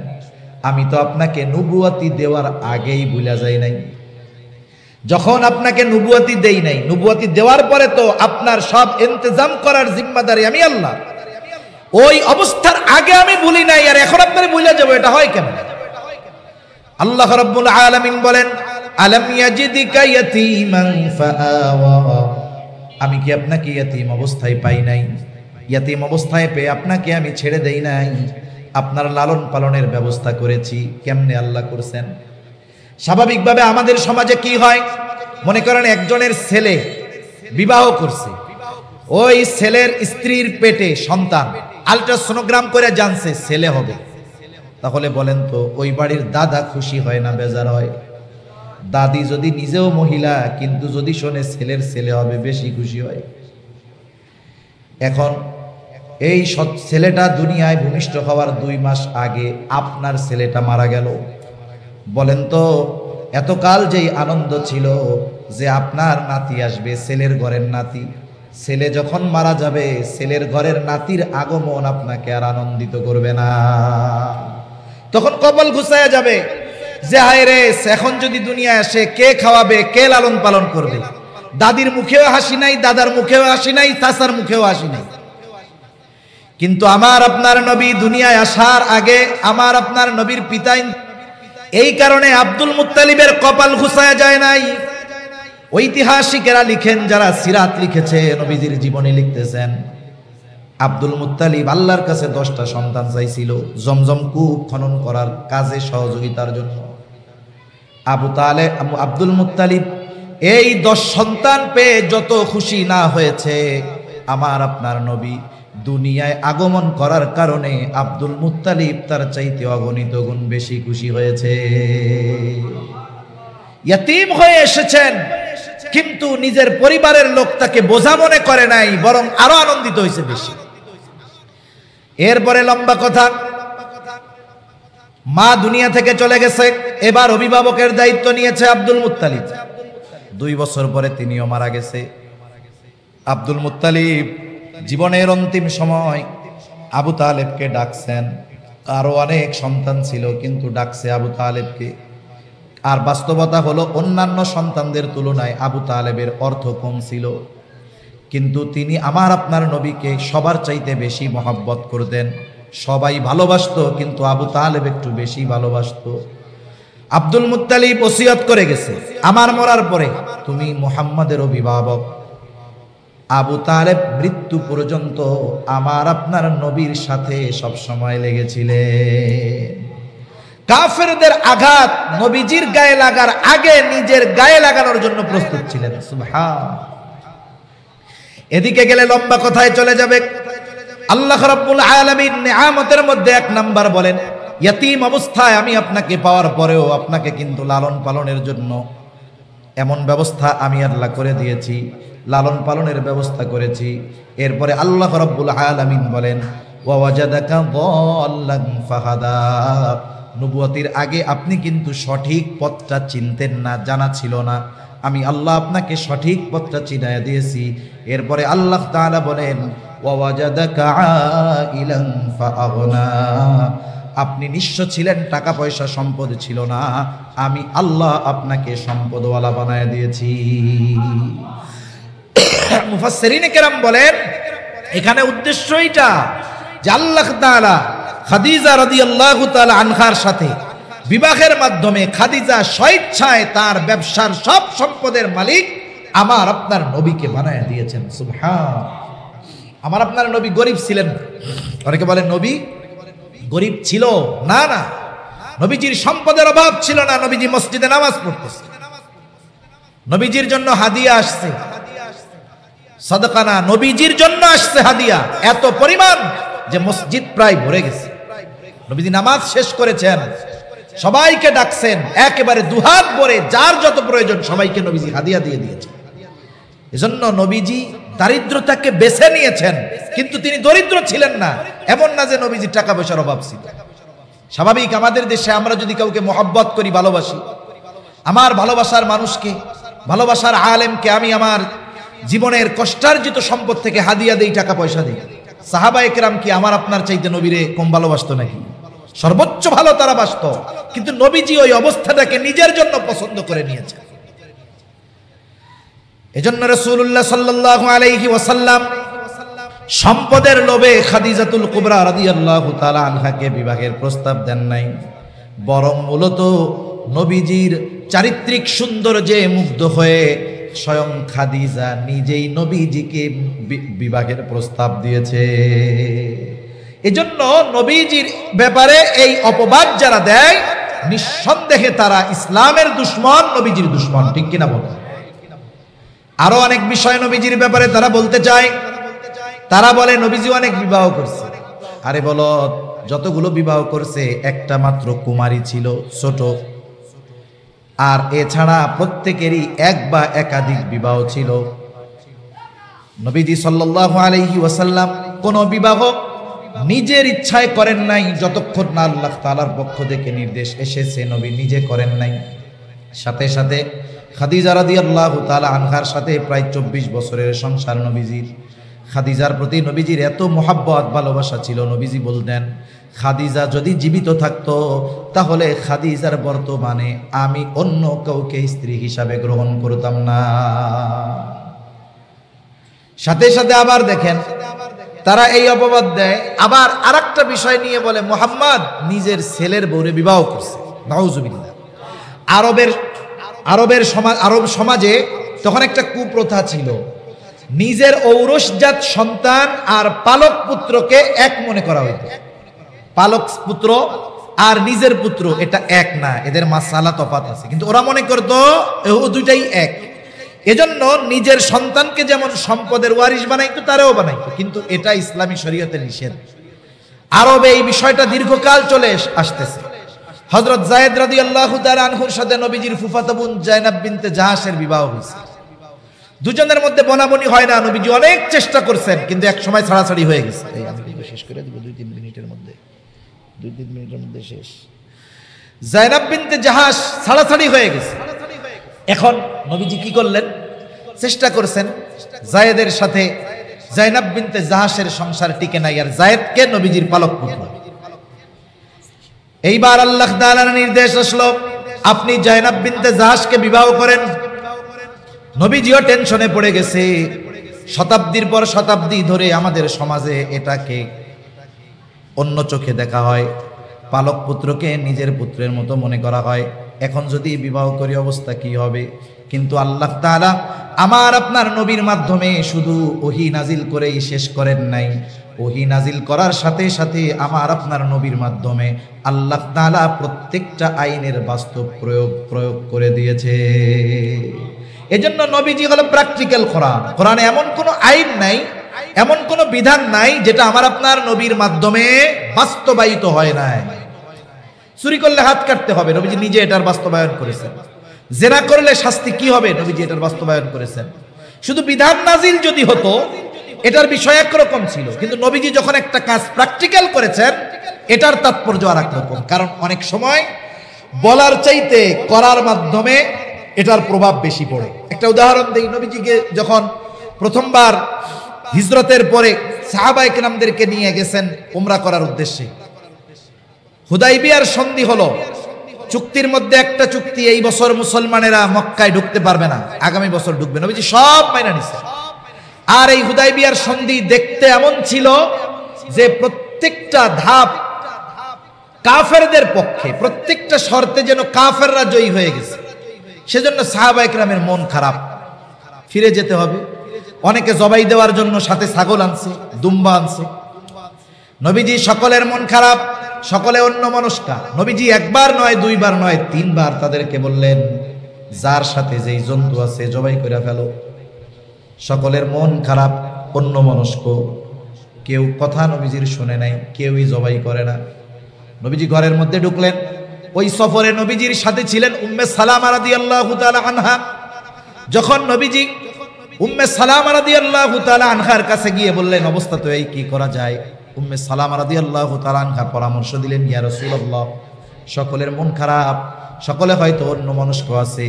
আমি তো আপনাকে নবুয়তি দেওয়ার আগেই ভুলা যাই নাই। যখন আপনাকে নবুয়তি দেই নাই, নবুয়তি দেওয়ার পরে তো আপনার সব ইন্তজাম করার জিম্মাদারি আমি আল্লাহ। ওই অবস্থার আগে আমি ভুলি নাই, আর এখন আপনারে ভুলে যাব, এটা হয় কেন? আল্লাহ রাব্বুল আলামিন বলেন, আলাম ইয়াজিদিকা ইয়াতীমান ফাআওয়া। আমি কি আপনাকে ইয়াতীম অবস্থায় পাই নাই? ইয়াতীম অবস্থায় পেয়ে আপনাকে আমি ছেড়ে দেই নাই, আপনার লালন পালনের ব্যবস্থা করেছি। কেমনে আল্লাহ করছেন? স্বাভাবিকভাবে আমাদের সমাজে কি হয়, মনে করেন একজনের ছেলে বিবাহ করছে, ওই ছেলের স্ত্রীর পেটে সন্তান, আল্ট্রাসোনোগ্রাম করে জানছে ছেলে হবে, তাহলে বলেন তো ওই বাড়ির দাদা খুশি হয় না বেজার হয়? দাদি যদি নিজেও মহিলা কিন্তু যদি শোনে ছেলের ছেলে হবে বেশি খুশি হয়। এখন এই ছেলেটা দুনিয়ায় ভূমিষ্ঠ হওয়ার 2 মাস আগে আপনার ছেলেটা মারা গেল। বলেন তো এতকাল যেই আনন্দ ছিল যে আপনার নাতি আসবে, ছেলের ঘরের নাতি, ছেলে যখন মারা যাবে ছেলের ঘরের নাতির আগমন আপনাকে আর আনন্দিত করবে না। তখন কপাল ঘুচায়া যাবে যে হায় রে, এখন যদি দুনিয়ায় আসে কে খাওয়াবে, কে লালন পালন করবে? দাদির মুখেও হাসি নাই, দাদার মুখেও হাসি নাই, চাচার মুখেও হাসি নাই। কিন্তু আমার আপনার নবী দুনিয়ায় আসার আগে আমার আপনার নবীর পিতা, এই কারণে আব্দুল মুত্তালিবের কপাল ঘুচায়া যায় নাই। ঐতিহাসিকেরা লিখেন, যারা সিরাত লিখেছে, নবীজির জীবনী লিখতেছেন, আব্দুল মুত্তালিব আল্লাহর কাছে 10টা সন্তান চাইছিল জমজম কূপ খনন করার কাজে সহযোগিতার জন্য। আব্দুল মুত্তালিব এই 10 সন্তান পেয়ে যত খুশি না হয়েছে, আমার আপনার নবী দুনিয়ায় আগমন করার কারণে আব্দুল মুত্তালিব তার চাইতে অগণিত গুণ বেশি খুশি হয়েছে। ইয়াতীম হয়ে এসেছেন কিন্তু নিজের পরিবারের লোক তাকে বোঝা মনে করে নাই, বরং আরো আনন্দিত হয়েছে বেশি। এরপরে লম্বা কথা, মা দুনিয়া থেকে চলে গেছে, এবার অভিভাবকের দায়িত্ব নিয়েছে আব্দুল মুত্তালিব। 2 বছর পরে তিনিও মারা গেছে। আব্দুল মুত্তালিব জীবনের অন্তিম সময় আবু তালেবকে ডাকছেন। আরো অনেক সন্তান ছিল কিন্তু ডাকছে আবু তালেবকে। আর বাস্তবতা হলো অন্যান্য সন্তানদের তুলনায় আবু তালেবের অর্থ কম ছিল, কিন্তু তিনি আমার আপনার নবীকে সবার চাইতে বেশি মহব্বত করতেন। সবাই ভালোবাসতো কিন্তু আবু তালেব একটু বেশি ভালোবাসতো। আব্দুল মুত্তালিব ওসিয়ত করে গেছে, আমার মরার পরে তুমি মুহাম্মাদের অভিভাবক। আবু তালেব মৃত্যু পর্যন্ত আমার আপনার নবীর সাথে সব সময় লেগেছিলেন। কাফেরদের আঘাত নবীজির গায়ে লাগার আগে নিজের গায়ে লাগানোর জন্য প্রস্তুত ছিলেন। সুবহান। এদিকে গেলে লম্বা কথায় চলে যাবে। আল্লাহ রাব্বুল আলামিন নিয়ামতের মধ্যে 1 নাম্বার বলেন, ইয়াতীম অবস্থায় আমি আপনাকে পাওয়ার পরেও আপনাকে কিন্তু লালন পালনের জন্য এমন ব্যবস্থা আমি আল্লাহ করে দিয়েছি, লালন পালনের ব্যবস্থা করেছি। এরপরে আল্লাহ রাব্বুল আলামিন বলেন, ওয়া ওয়াজাদাকা দাল্লান ফাহাদা। নবুয়তির আগে আপনি কিন্তু সঠিক পথটা চিনতেন না, জানা ছিল না, আমি আল্লাহ আপনাকে সঠিক পথটা চিনায়া দিয়েছি। এরপরে আল্লাহ তাআলা বলেন, ওয়া ওয়াজাদাকা আইলান ফাআগনা। আপনি নিঃস্ব ছিলেন, টাকা পয়সা সম্পদ ছিল না, আমি আল্লাহ আপনাকে সম্পদওয়ালা বানায় দিয়েছি। মুফাসসিরিনে কেরাম বলেন এখানে উদ্দেশ্য এটা যে আল্লাহ তাআলা খাদিজা রাদিয়াল্লাহু তাআলা আনহার সাথে বিবাহের মাধ্যমে খাদিজা স্বেচ্ছায় তার ব্যবসার সব সম্পদের মালিক আমার আপনার নবীকে বানায় দিয়েছেন। সুবহান। আমার আপনার নবী গরিব ছিলেন। অনেকে বলেন নবী গরিব ছিল, না না, নবীজির সম্পদের অভাব ছিল না। নবীজি মসজিদে নামাজ পড়তেছে, নবীজির জন্য হাদিয়া আসছে, সাদাকা না, নবীজির জন্য আসছে হাদিয়া এত পরিমাণ যে মসজিদ প্রায় ভরে গেছে। নবীজি নামাজ শেষ করেছেন, সবাইকে ডাকছেন, একেবারে দুহাত ভরে যার যত প্রয়োজন সবাইকে নবীজি হাদিয়া দিয়ে দিয়েছেন। এজন্য নবীজি দারিদ্রতাকে বেছে নিয়েছেন, কিন্তু তিনি দরিদ্র ছিলেন না। এমন না যে নবীজির টাকা পয়সার অভাব ছিল। স্বাভাবিক আমাদের দেশে আমরা যদি কাউকে মহব্বত করি, ভালোবাসি, আমার ভালোবাসার মানুষকে, ভালোবাসার আলেমকে আমি আমার জীবনের কষ্টার্জিত সম্পদ থেকে হাদিয়া দেই, টাকা পয়সা দিই। সাহাবায়ে কেরাম কি আমার আপনার চাইতে নবীরে কম ভালোবাসতো নাকি? সর্বোচ্চ ভালো তারা বাসত, কিন্তু নবীজি ওই অবস্থাটাকে নিজের জন্য পছন্দ করে নিয়েছেন। এজন্য রাসূলুল্লাহ সাল্লাল্লাহু আলাইহি ওয়াসাল্লাম সম্পদের লোভে খাদিজাতুল কুবরা রাদিয়াল্লাহু তাআলা আনহাকে বিবাহের প্রস্তাব দেন নাই, বরং মূলত নবীজির চারিত্রিক সৌন্দর্যে মুগ্ধ হয়ে স্বয়ং খাদিজা নিজেই নবীজিকে বিবাহের প্রস্তাব দিয়েছে। এজন্য নবীজির ব্যাপারে এই অপবাদ যারা দেয়, নিঃসন্দেহে তারা ইসলামের দুশমন, নবীজির দুশমন। ঠিক কিনা বলো? আরো অনেক বিষয় নবীজির ব্যাপারে তারা বলতে চায়। তারা বলে নবীজি অনেক বিবাহ করছে। আরে বলো, যতগুলো বিবাহ করছে একটা মাত্র কুমারী ছিল, ছোট। আর এছাড়া প্রত্যেকেরই এক বা একাধিক বিবাহ ছিল। নবীজি সাল্লাল্লাহু আলাইহি ওয়াসাল্লাম কোন বিবাহ নিজের ইচ্ছায় করেন নাই, যতক্ষণ না আল্লাহ তাআলার পক্ষ থেকে নির্দেশ এসেছে। নবী নিজে করেন নাই। সাথে সাথে খাদিজা রাদিয়াল্লাহু তাআলা আনহার সাথে প্রায় 24 বছরের সংসার নবীজির। খাদিজার প্রতি নবীজির এত মহব্বত, ভালোবাসা ছিল, নবীজি বলতেন খাদিজা যদি জীবিত থাকতো তাহলে খাদিজার বর্তমানে আমি অন্য কাউকে স্ত্রী হিসাবে গ্রহণ করতাম না। সাথে সাথে আবার দেখেন তারা এই অপবাদ দেয়, আবার আরেকটা বিষয় নিয়ে বলে মুহাম্মদ নিজের ছেলের বউরে বিবাহ করছে। নাউজুবিল্লাহ। আরব সমাজে তখন একটা কুপ্রথা ছিল, নিজের ঔরসজাত সন্তান আর পালক পুত্রকে এক মনে করা হইতো। পালক পুত্র আর নিজের পুত্র এটা এক না, এদের মাসালা তফাৎ আছে, কিন্তু ওরা মনে করতো দুইটাই এক। এজন্য নিজের সন্তানকে যেমন সম্পদের ওয়ারিশ বানাইতো, তারাও বানাইতো, কিন্তু এটা ইসলামী শরীয়তে নিষেধ। আরবে এই বিষয়টা দীর্ঘকাল চলে আসতেছে। হযরত যায়েদ রাদিয়াল্লাহু তাআলা আনহুর সাথে নবীজির ফুফাতো বোন জায়নাব বিনতে জাহাশের বিবাহ হয়েছে। দুজনের মধ্যে বনাবনি হয় না, নবীজি অনেক চেষ্টা করছেন, কিন্তু এক সময় ছাড়াছাড়ি হয়ে গেছে। আমি শেষ করে দিব 2-3 মিনিটের মধ্যে, 2-3 মিনিটের মধ্যে শেষ। জায়নাব বিনতে জাহাশ ছাড়াছাড়ি হয়ে গেছে। এখন নবীজি কি করলেন? চেষ্টা করছেন জায়েদের সাথে জায়নাব বিনতে জাহাশের সংসার টিকে নাই, আর জায়েদকে নবীজির পালক পুত্র। এইবার আল্লাহ তাআলার নির্দেশ আসলো, আপনি জায়নাব বিনতে জাহাশকে বিবাহ করেন। নবীজিও টেনশনে পড়ে গেছে। শতাব্দীর পর শতাব্দী ধরে আমাদের সমাজে এটাকে অন্য চোখে দেখা হয়, পালক পুত্রকে নিজের পুত্রের মতো মনে করা হয়। এখন যদি বিবাহ করি অবস্থা কি হবে? কিন্তু আল্লাহ তাআলা আমার আপনার নবীর মাধ্যমে শুধু ওহী নাজিল করেই শেষ করেন নাই, ওহী নাজিল করার সাথে সাথে আমার আপনার নবীর মাধ্যমে আল্লাহ তাআলা প্রত্যেকটা আইনের বাস্তব প্রয়োগ করে দিয়েছে। এজন্য নবীজি হলো প্র্যাকটিক্যাল কোরআন। কোরআনে এমন কোনো আইন নাই, এমন কোনো বিধান নাই যেটা আমার আপনার নবীর মাধ্যমে বাস্তবায়িত হয় নাই। চুরি করলে হাত কাটতে হবে, নবীজি নিজে এটার বাস্তবায়ন করেছেন। জেনা করলে শাস্তি কি হবে, নবীজি এটার বাস্তবায়ন করেছেন। শুধু বিধান নাজিল যদি হতো, এটার বিষয় একরকম ছিল, কিন্তু নবীজি যখন একটা কাজ প্র্যাকটিক্যাল করেছেন, এটার তাৎপর্য আর একরকম। কারণ অনেক সময় বলার চাইতে করার মাধ্যমে এটার প্রভাব বেশি পড়ে। একটা উদাহরণ দেই, নবীজিকে যখন প্রথমবার হিজরতের পরে সাহাবায়ে কেরামদেরকে নিয়ে গেছেন উমরা করার উদ্দেশ্যে, হুদাইবিয়ার সন্ধি হলো। চুক্তির মধ্যে একটা চুক্তি, এই বছর মুসলমানেরা মক্কায় ঢুকতে পারবে না, আগামী বছর ঢুকবে। নবীজি সব মাইনা নিছে। আর এই হুদাইবিয়ার সন্ধি দেখতে এমন ছিল যে প্রত্যেকটা ধাপ কাফেরদের পক্ষে, প্রত্যেকটা শর্তে যেন কাফেররা জয়ী হয়ে গেছে। সেজন্য সাহাবায়ে কেরামের মন খারাপ, ফিরে যেতে হবে। অনেকে জবাই দেওয়ার জন্য সাথে ছাগল আনছে, দুম্বা আনছে। নবীজি সকলের মন খারাপ, সকলে অন্যমনস্কা। নবীজি একবার নয়, দুইবার নয়, 3 বার তাদেরকে বললেন, যার সাথে যেই জন্তু আছে জবাই করে ফেলো। সকলের মন খারাপ, অন্যমনস্ক, কেউ কথা নবীজির শুনে নাই, কেউই জবাই করে না। নবীজি ঘরের মধ্যে ঢুকলেন। ওই সফরে নবীজির সাথে ছিলেন উম্মে সালামা রাদিয়াল্লাহু তাআলা আনহা। যখন নবীজি উম্মে সালামা রাদিয়াল্লাহু তাআলা আনহার কাছে গিয়ে বললেন, অবস্থা তো এই, কি করা যায়? উম্মে সালামা রাদিয়াল্লাহু তাআলা আনহা পরামর্শ দিলেন, ইয়া রাসূলুল্লাহ, সকলের মন খারাপ, সকলে হয়তো অন্য মনস্ক আছে,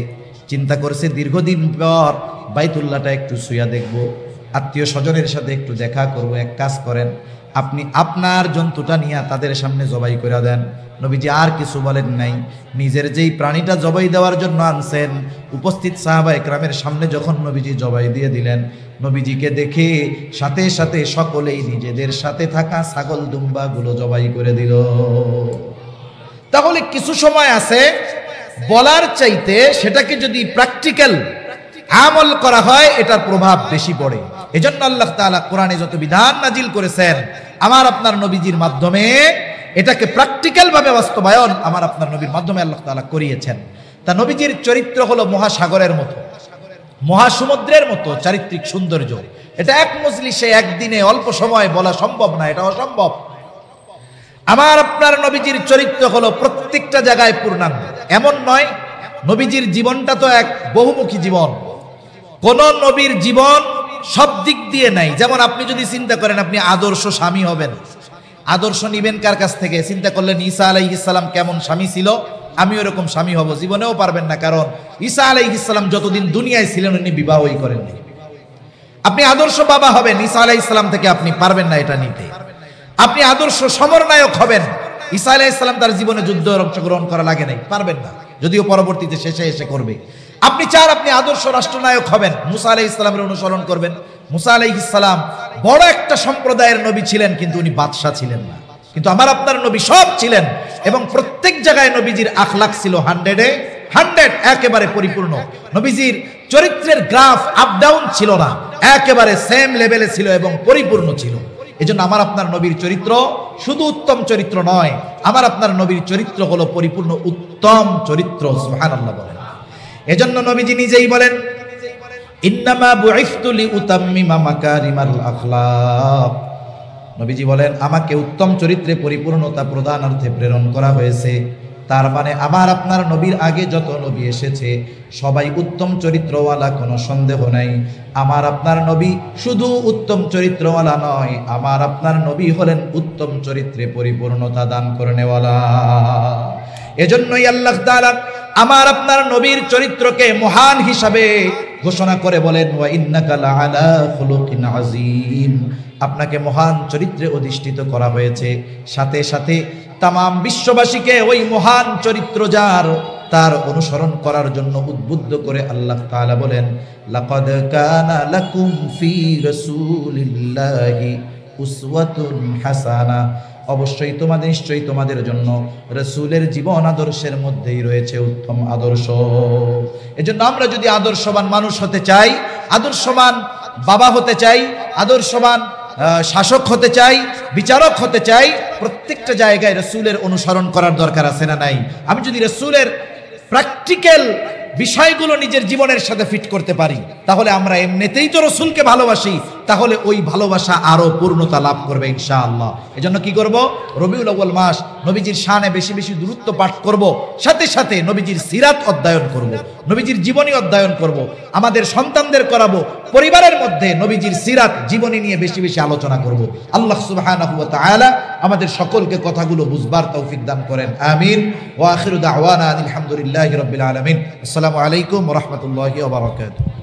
চিন্তা করছে দীর্ঘদিন পর বাইতুল্লাহটা একটু ছুঁয়া দেখব, আত্মীয় স্বজনের সাথে একটু দেখা করব। এক কাজ করেন, আপনি আপনার জন্তুটা নিয়ে তাদের সামনে জবাই করে দেন। নবীজি আর কিছু বলেন নাই, নিজের যেই প্রাণীটা জবাই দেওয়ার জন্য আনছেন, উপস্থিত সাহাবা একরামের সামনে যখন নবীজি জবাই দিয়ে দিলেন, নবীজিকে দেখে সাথে সাথে সকলেই নিজেদের সাথে থাকা ছাগল দুম্বাগুলো জবাই করে দিল। তাহলে কিছু সময় আছে বলার চাইতে সেটাকে যদি প্র্যাকটিক্যাল আমল করা হয়, এটার প্রভাব বেশি পড়ে। এজন্য আল্লাহ তাআলা কোরআনে যত বিধান নাজিল করেছেন আমার আপনার নবীজির মাধ্যমে, এটাকে প্র্যাকটিক্যাল ভাবে বাস্তবায়ন আমার আপনার নবীর মাধ্যমে আল্লাহ তাআলা করিয়েছেন। তা নবীজির চরিত্র হলো মহাসাগরের মতো, মহাসমুদ্রের মতো চারিত্রিক সৌন্দর্য। এটা এক মজলিসে একদিনে অল্প সময় বলা সম্ভব না, এটা অসম্ভব। আমার আপনার নবীজির চরিত্র হলো প্রত্যেকটা জায়গায় পূর্ণাঙ্গ। এমন নয়, নবীজির জীবনটা তো এক বহুমুখী জীবন, কোন নবীর জীবন সব দিক দিয়ে নাই। যেমন আপনি যদি চিন্তা করেন আপনি আদর্শ স্বামী হবেন, আদর্শ নিবেন কার কাছ থেকে? চিন্তা করলেন ঈসা আলাইহিস সালাম কেমন স্বামী ছিল, আমি ওরকম স্বামী হব, জীবনেও পারবেন না। কারণ ঈসা আলাইহিস সালাম যতদিন দুনিয়ায় ছিলেন উনি বিবাহই করেননি। আপনি আদর্শ বাবা হবেন, ঈসা আলাইহিস সালাম থেকে আপনি পারবেন না এটা নিতে। আপনি আদর্শ সমরনায়ক হবেন, ঈসা আলাইহিস সালাম তার জীবনে যুদ্ধে অংশগ্রহণ করা লাগে নাই, পারবেন না, যদিও পরবর্তীতে শেষে এসে করবে। আপনি চান আপনি আদর্শ রাষ্ট্রনায়ক হবেন, মুসা আলাইহিস সালামের অনুসরণ করবেন। মুসা আলাইহিস সালাম বড় একটা সম্প্রদায়ের নবী ছিলেন, কিন্তু উনি বাদশা ছিলেন না। কিন্তু আমার আপনার নবী সব ছিলেন, এবং প্রত্যেক জায়গায় নবীজির আখলাক ছিল 100 একেবারে পরিপূর্ণ। নবীজির চরিত্রের গ্রাফ আপ ডাউন ছিল না, একেবারে সেম লেভেলে ছিল এবং পরিপূর্ণ ছিল। এজন্য আমার আপনার নবীর চরিত্র শুধু উত্তম চরিত্র নয়, আমার আপনার নবীর চরিত্র হলো পরিপূর্ণ উত্তম চরিত্র। সুবহানাল্লাহ বলেন। এজন্য নবীজি নিজেই বলেন, ইন্নামা বুইফতু লিউতাম্মিমা মাকারিমাল আখলাক। নবীজি বলেন আমাকে উত্তম চরিত্রে পরিপূর্ণতা প্রদানার্থে প্রেরণ করা হয়েছে। তার মানে আমার আপনার নবীর আগে যত নবী এসেছে সবাই উত্তম চরিত্রওয়ালা, কোনো সন্দেহ নাই। আমার আপনার নবী শুধু উত্তম চরিত্রওয়ালা নয়, আমার আপনার নবী হলেন উত্তম চরিত্রে পরিপূর্ণতা দান করেনেওয়ালা। এজন্যই আল্লাহ তাআলা আমার আপনার নবীর চরিত্রকে মহান হিসাবে ঘোষণা করে বলেন, ওয়া ইন্নাকা লাআলা খুলুকিন আযীম। আপনাকে মহান চরিত্রে অধিষ্ঠিত করা হয়েছে। সাথে সাথে তামাম বিশ্ববাসীকে ওই মহান চরিত্র যার, তার অনুসরণ করার জন্য উদ্বুদ্ধ করে আল্লাহ তাআলা বলেন, লাকাদ কানা লাকুম ফি রাসূলিল্লাহি উসওয়াতুন হাসানা। অবশ্যই নিশ্চয়ই তোমাদের জন্য রাসূলের জীবন আদর্শের মধ্যেই রয়েছে উত্তম আদর্শ। এজন্য আমরা যদি আদর্শবান মানুষ হতে চাই, আদর্শবান বাবা হতে চাই, আদর্শবান শাসক হতে চাই, বিচারক হতে চাই, প্রত্যেকটা জায়গায় রাসূলের অনুসরণ করার দরকার আছে না নাই? আমি যদি রাসূলের প্র্যাকটিক্যাল বিষয়গুলো নিজের জীবনের সাথে ফিট করতে পারি, তাহলে আমরা এমনিতেই তো রাসূলকে ভালোবাসি, তাহলে ওই ভালোবাসা আরো পূর্ণতা লাভ করবে ইনশাআল্লাহ। এজন্য কি করব? রবিউল আউয়াল মাস, নবীজির শানে বেশি বেশি দূরত্ব পাঠ করব, সাথে সাথে নবীজির সিরাত অধ্যয়ন করব, নবীজির জীবনী অধ্যয়ন করব, আমাদের সন্তানদের করাবো, পরিবারের মধ্যে নবীজির সিরাত জীবনী নিয়ে বেশি বেশি আলোচনা করব। আল্লাহ সুবহানাহু ওয়া তাআলা আমাদের সকলকে কথাগুলো বুঝবার তৌফিক দান করেন, আমিন। ওয়া আখিরু দাওয়ানা আলহামদুলিল্লাহি রাব্বিল আলামিন। আসসালামু আলাইকুম ওয়া রাহমাতুল্লাহি ওয়া বারাকাতুহু।